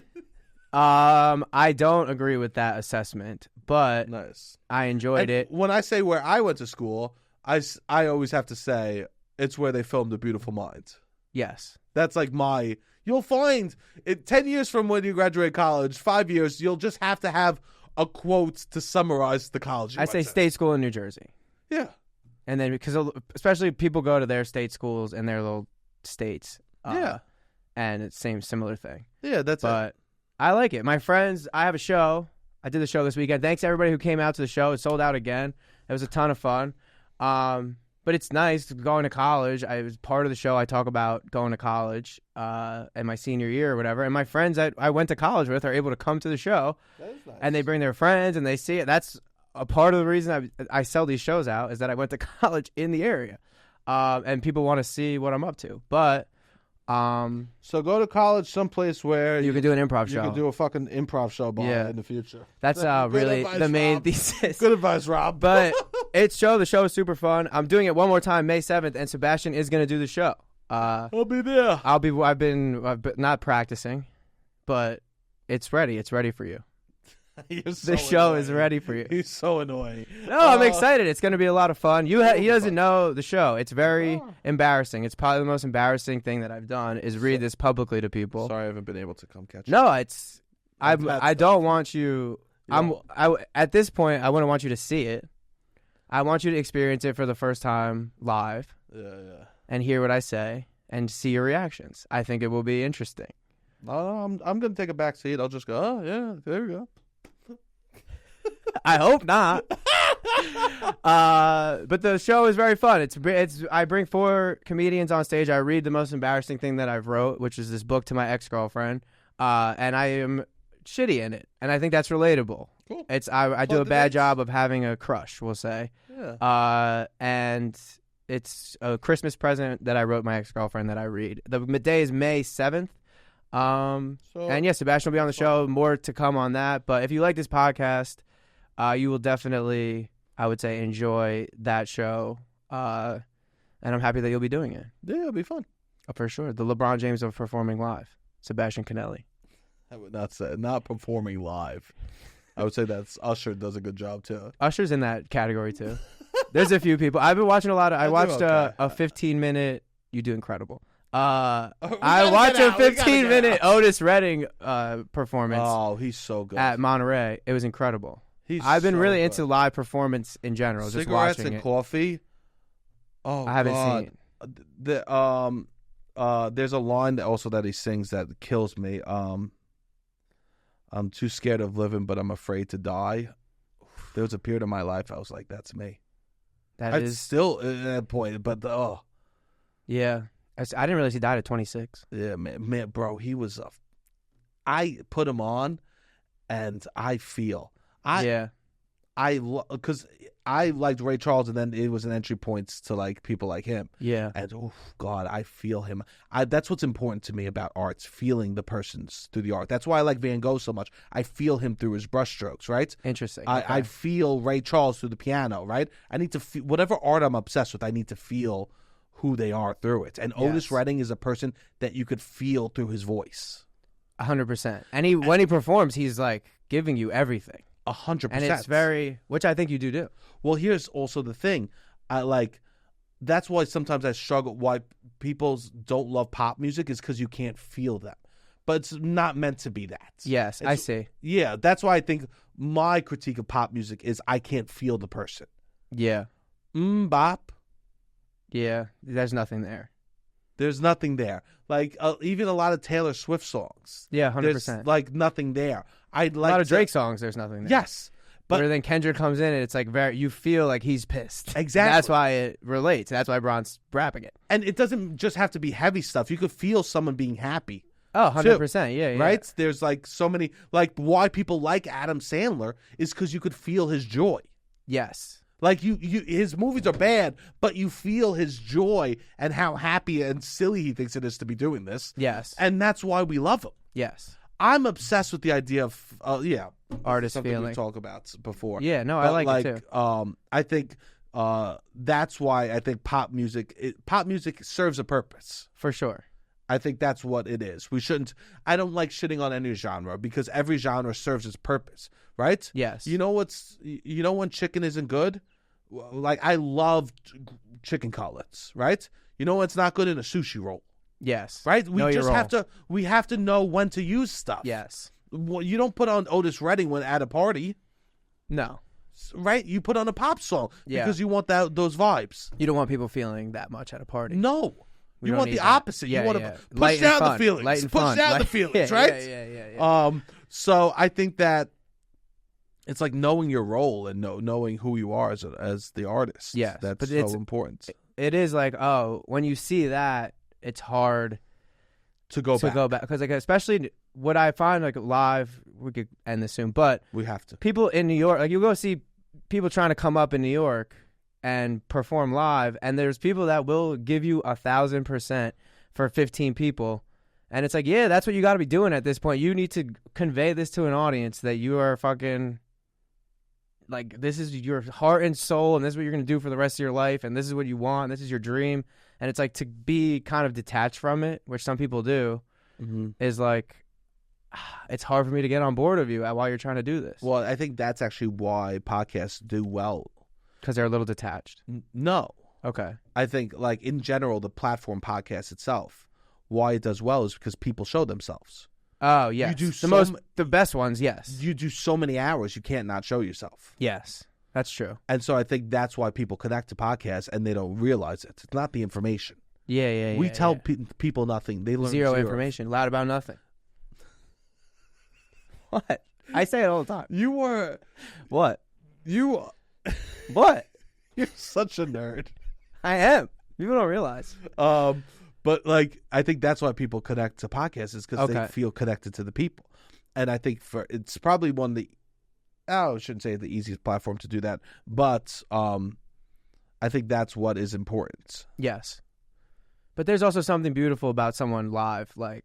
Speaker 2: I don't agree with that assessment, but
Speaker 1: nice.
Speaker 2: I enjoyed it.
Speaker 1: When I say where I went to school, I always have to say it's where they filmed A Beautiful Mind.
Speaker 2: Yes.
Speaker 1: That's like you'll find 10 years from when you graduate college, 5 years, you'll just have to have a quote to summarize the college.
Speaker 2: I say state school in New Jersey.
Speaker 1: Yeah.
Speaker 2: And then because especially people go to their state schools in their little states.
Speaker 1: Yeah.
Speaker 2: And it's similar thing.
Speaker 1: Yeah,
Speaker 2: But I like it. My friends, I have a show. I did the show this weekend. Thanks to everybody who came out to the show. It sold out again. It was a ton of fun. But it's nice going to college. I was part of the show. I talk about going to college in my senior year or whatever. And my friends that I went to college with are able to come to the show.
Speaker 1: That is nice. And
Speaker 2: they bring their friends and they see it. That's a part of the reason I sell these shows out is that I went to college in the area. And people want to see what I'm up to. But
Speaker 1: so go to college someplace where
Speaker 2: you can do an improv show.
Speaker 1: You can do a fucking improv show in the future.
Speaker 2: That's really advice, the main thesis.
Speaker 1: Good advice, Rob.
Speaker 2: But the show is super fun. I'm doing it one more time, May 7th, and Sebastian is going to do the show.
Speaker 1: I'll be there.
Speaker 2: I've been not practicing, but it's ready. It's ready for you. The show is ready for you.
Speaker 1: He's so annoying.
Speaker 2: No, I'm excited. It's going to be a lot of fun. He doesn't know the show. It's very embarrassing. It's probably the most embarrassing thing that I've done is read this publicly to people.
Speaker 1: Sorry, I haven't been able to come catch you.
Speaker 2: No, I don't want you. At this point, I wouldn't want you to see it. I want you to experience it for the first time live.
Speaker 1: Yeah.
Speaker 2: And hear what I say and see your reactions. I think it will be interesting.
Speaker 1: I'm going to take a back seat. I'll just go, oh, yeah, there we go.
Speaker 2: I hope not. But the show is very fun. I bring 4 comedians on stage. I read the most embarrassing thing that I've wrote, which is this book to my ex-girlfriend. And I am shitty in it. And I think that's relatable.
Speaker 1: Cool.
Speaker 2: I do a bad job of having a crush, we'll say.
Speaker 1: Yeah.
Speaker 2: And it's a Christmas present that I wrote my ex-girlfriend that I read. The day is May 7th. And Sebastian will be on the show. More to come on that. But if you like this podcast, you will definitely, I would say, enjoy that show. And I'm happy that you'll be doing it.
Speaker 1: Yeah, it'll be fun.
Speaker 2: For sure. The LeBron James of performing live. Sebastian Conelli.
Speaker 1: I would not say not performing live. I would say that's Usher does a good job too.
Speaker 2: Usher's in that category too. There's a few people. I've been watching a lot of. I watched a 15-minute. You do incredible. I watched a 15-minute Otis Redding performance.
Speaker 1: Oh, he's so good
Speaker 2: at Monterey. It was incredible. I've been really into live performance in general.
Speaker 1: Cigarettes
Speaker 2: just watching
Speaker 1: and coffee. Oh,
Speaker 2: I haven't seen
Speaker 1: it. There's a line that he sings that kills me. I'm too scared of living, but I'm afraid to die. There was a period in my life I was like, that's me.
Speaker 2: That is
Speaker 1: still at that point, but
Speaker 2: yeah. I didn't realize he died at 26.
Speaker 1: Yeah, man, bro, he was I put him on, and I feel because I liked Ray Charles, and then it was an entry point to like people like him.
Speaker 2: Yeah,
Speaker 1: and oh God, I feel him. That's what's important to me about arts, feeling the persons through the art. That's why I like Van Gogh so much. I feel him through his brushstrokes, right?
Speaker 2: Interesting.
Speaker 1: I feel Ray Charles through the piano, right? I need to feel whatever art I'm obsessed with. I need to feel who they are through it. And Otis Redding is a person that you could feel through his voice.
Speaker 2: 100%. And when he performs, he's like giving you everything.
Speaker 1: 100%.
Speaker 2: And it's which I think you do.
Speaker 1: Well, here's also the thing. That's why sometimes I struggle, why people don't love pop music is because you can't feel them. But it's not meant to be that.
Speaker 2: Yes, I see.
Speaker 1: Yeah, that's why I think my critique of pop music is I can't feel the person.
Speaker 2: Yeah.
Speaker 1: Bop.
Speaker 2: Yeah, there's nothing there.
Speaker 1: There's nothing there. Like even a lot of Taylor Swift songs.
Speaker 2: Yeah, 100%.
Speaker 1: There's like nothing there.
Speaker 2: A lot of Drake songs, there's nothing there.
Speaker 1: Yes.
Speaker 2: But then Kendrick comes in and it's like you feel like he's pissed.
Speaker 1: Exactly.
Speaker 2: That's why it relates. That's why Bron's rapping it.
Speaker 1: And it doesn't just have to be heavy stuff. You could feel someone being happy.
Speaker 2: Oh, 100%. Yeah.
Speaker 1: Right? There's like so many, like why people like Adam Sandler is because you could feel his joy.
Speaker 2: Yes.
Speaker 1: Like his movies are bad, but you feel his joy and how happy and silly he thinks it is to be doing this.
Speaker 2: Yes.
Speaker 1: And that's why we love him.
Speaker 2: Yes.
Speaker 1: I'm obsessed with the idea of
Speaker 2: artist
Speaker 1: something
Speaker 2: feeling.
Speaker 1: we talked about before.
Speaker 2: Yeah, no, I like it too.
Speaker 1: I think that's why I think pop music serves a purpose.
Speaker 2: For sure.
Speaker 1: I think that's what it is. I don't like shitting on any genre because every genre serves its purpose, right?
Speaker 2: Yes.
Speaker 1: You know when chicken isn't good? Like I love chicken cutlets, right? You know what's not good in a sushi roll?
Speaker 2: Yes.
Speaker 1: Right? We have to know when to use stuff.
Speaker 2: Yes.
Speaker 1: Well, you don't put on Otis Redding when at a party.
Speaker 2: No.
Speaker 1: Right? You put on a pop song because you want those vibes.
Speaker 2: You don't want people feeling that much at a party.
Speaker 1: No. You want the opposite.
Speaker 2: Yeah,
Speaker 1: you want to push down the feelings.
Speaker 2: Light and fun.
Speaker 1: Push down the feelings, right?
Speaker 2: Yeah.
Speaker 1: So I think that it's like knowing your role and knowing who you are as the artist.
Speaker 2: Yes.
Speaker 1: That's so important.
Speaker 2: It is like, when you see that, it's hard
Speaker 1: to go back.
Speaker 2: Because like especially what I find like live, we could end this soon, but
Speaker 1: we have to.
Speaker 2: People in New York, like you go see people trying to come up in New York and perform live, and there's people that will give you 1,000% for 15 people, and it's like, yeah, that's what you got to be doing at this point. You need to convey this to an audience that you are fucking like, this is your heart and soul, and this is what you're gonna do for the rest of your life, and this is what you want, and this is your dream. And it's like to be kind of detached from it, which some people do, is like, it's hard for me to get on board with you while you're trying to do this.
Speaker 1: Well, I think that's actually why podcasts do well.
Speaker 2: Because they're a little detached?
Speaker 1: No.
Speaker 2: Okay.
Speaker 1: I think, like, in general, the platform podcast itself, why it does well is because people show themselves.
Speaker 2: Oh, yes. You do the best ones, yes.
Speaker 1: You do so many hours, you can't not show yourself.
Speaker 2: Yes. That's true.
Speaker 1: And so I think that's why people connect to podcasts and they don't realize it. It's not the information.
Speaker 2: Yeah.
Speaker 1: We tell people nothing. They learn
Speaker 2: zero information. Loud about nothing. What? I say it all the time.
Speaker 1: You were...
Speaker 2: What?
Speaker 1: You...
Speaker 2: What?
Speaker 1: You're such a nerd.
Speaker 2: I am. People don't realize.
Speaker 1: But like, I think that's why people connect to podcasts is because they feel connected to the people. And I think it's probably one of the... I shouldn't say the easiest platform to do that, but I think that's what is important.
Speaker 2: Yes. But there's also something beautiful about someone live. Like,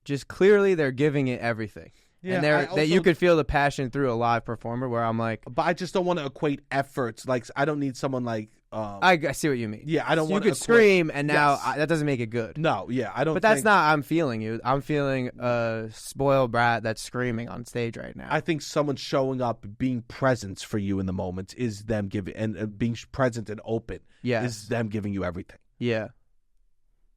Speaker 2: just clearly they're giving it everything. Yeah, and that you could feel the passion through a live performer. Where I'm like,
Speaker 1: but I just don't want to equate efforts. Like I don't need someone like.
Speaker 2: I see what you mean.
Speaker 1: Yeah, I don't want.
Speaker 2: You could scream, and now that doesn't make it good.
Speaker 1: No, yeah, I don't.
Speaker 2: But that's not. I'm feeling you. I'm feeling a spoiled brat that's screaming on stage right now.
Speaker 1: I think someone showing up, being present for you in the moment, is them giving and being present and open.
Speaker 2: Yes.
Speaker 1: Is them giving you everything.
Speaker 2: Yeah.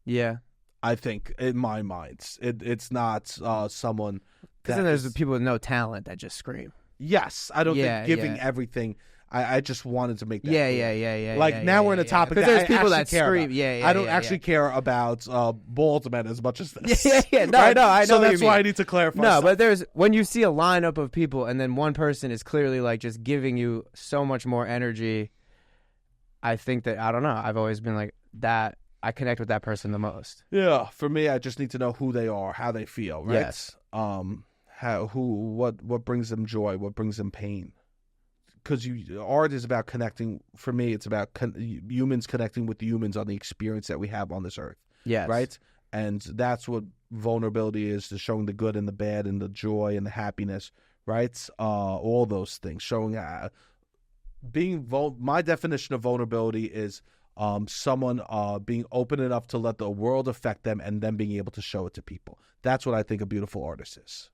Speaker 2: Yeah.
Speaker 1: I think in my mind, it's not someone.
Speaker 2: Because then there's people with no talent that just scream.
Speaker 1: Yes, I don't think giving everything. I just wanted to make that
Speaker 2: clear.
Speaker 1: Like now we're in a topic that
Speaker 2: there's
Speaker 1: I
Speaker 2: people that
Speaker 1: scream. I don't actually care about bald men as much as this.
Speaker 2: No,
Speaker 1: right?
Speaker 2: no, I know.
Speaker 1: So that's
Speaker 2: what you
Speaker 1: why
Speaker 2: mean.
Speaker 1: I need to clarify.
Speaker 2: No, but there's when you see a lineup of people and then one person is clearly like just giving you so much more energy. I think that I don't know. I've always been like that. I connect with that person the most.
Speaker 1: Yeah, for me, I just need to know who they are, how they feel. Right?
Speaker 2: Yes.
Speaker 1: What brings them joy, what brings them pain. Because art is about connecting. For me, it's about humans connecting with humans on the experience that we have on this earth.
Speaker 2: Yes.
Speaker 1: Right? And that's what vulnerability is, to showing the good and the bad and the joy and the happiness, right? All those things. Showing my definition of vulnerability is someone being open enough to let the world affect them and then being able to show it to people. That's what I think a beautiful artist is.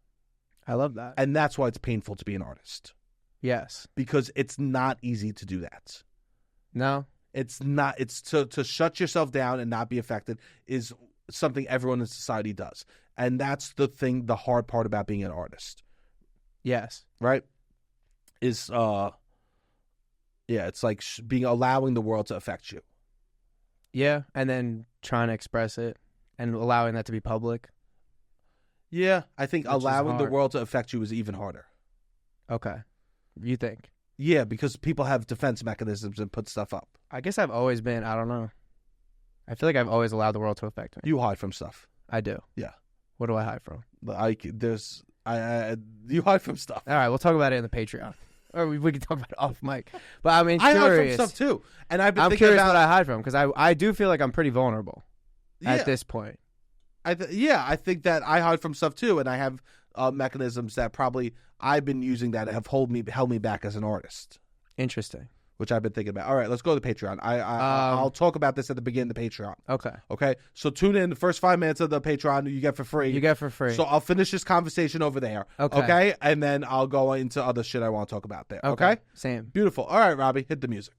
Speaker 2: I love that.
Speaker 1: And that's why it's painful to be an artist.
Speaker 2: Yes.
Speaker 1: Because it's not easy to do that.
Speaker 2: No.
Speaker 1: It's not. It's to shut yourself down and not be affected is something everyone in society does. And that's the hard part about being an artist.
Speaker 2: Yes.
Speaker 1: Right? Is, it's like allowing the world to affect you.
Speaker 2: Yeah, and then trying to express it and allowing that to be public.
Speaker 1: Yeah, I think allowing the world to affect you is even harder.
Speaker 2: Okay. You think?
Speaker 1: Yeah, because people have defense mechanisms and put stuff up.
Speaker 2: I guess I've always been, I don't know. I feel like I've always allowed the world to affect me.
Speaker 1: You hide from stuff.
Speaker 2: I do.
Speaker 1: Yeah.
Speaker 2: What do I hide from?
Speaker 1: You hide from stuff.
Speaker 2: All right, we'll talk about it in the Patreon. Or we can talk about it off mic. But I mean,
Speaker 1: I hide from stuff too. And I'm
Speaker 2: curious what I hide from, because I do feel like I'm pretty vulnerable at this point.
Speaker 1: I think that I hide from stuff too, and I have mechanisms that probably I've been using that have held me back as an artist.
Speaker 2: Interesting.
Speaker 1: Which I've been thinking about. All right, let's go to the Patreon. I'll talk about this at the beginning of the Patreon. Okay. So tune in. The first 5 minutes of the Patreon you get for free. So I'll finish this conversation over there. Okay. And then I'll go into other shit I want to talk about there. Okay?
Speaker 2: Same.
Speaker 1: Beautiful. All right, Robbie, hit the music.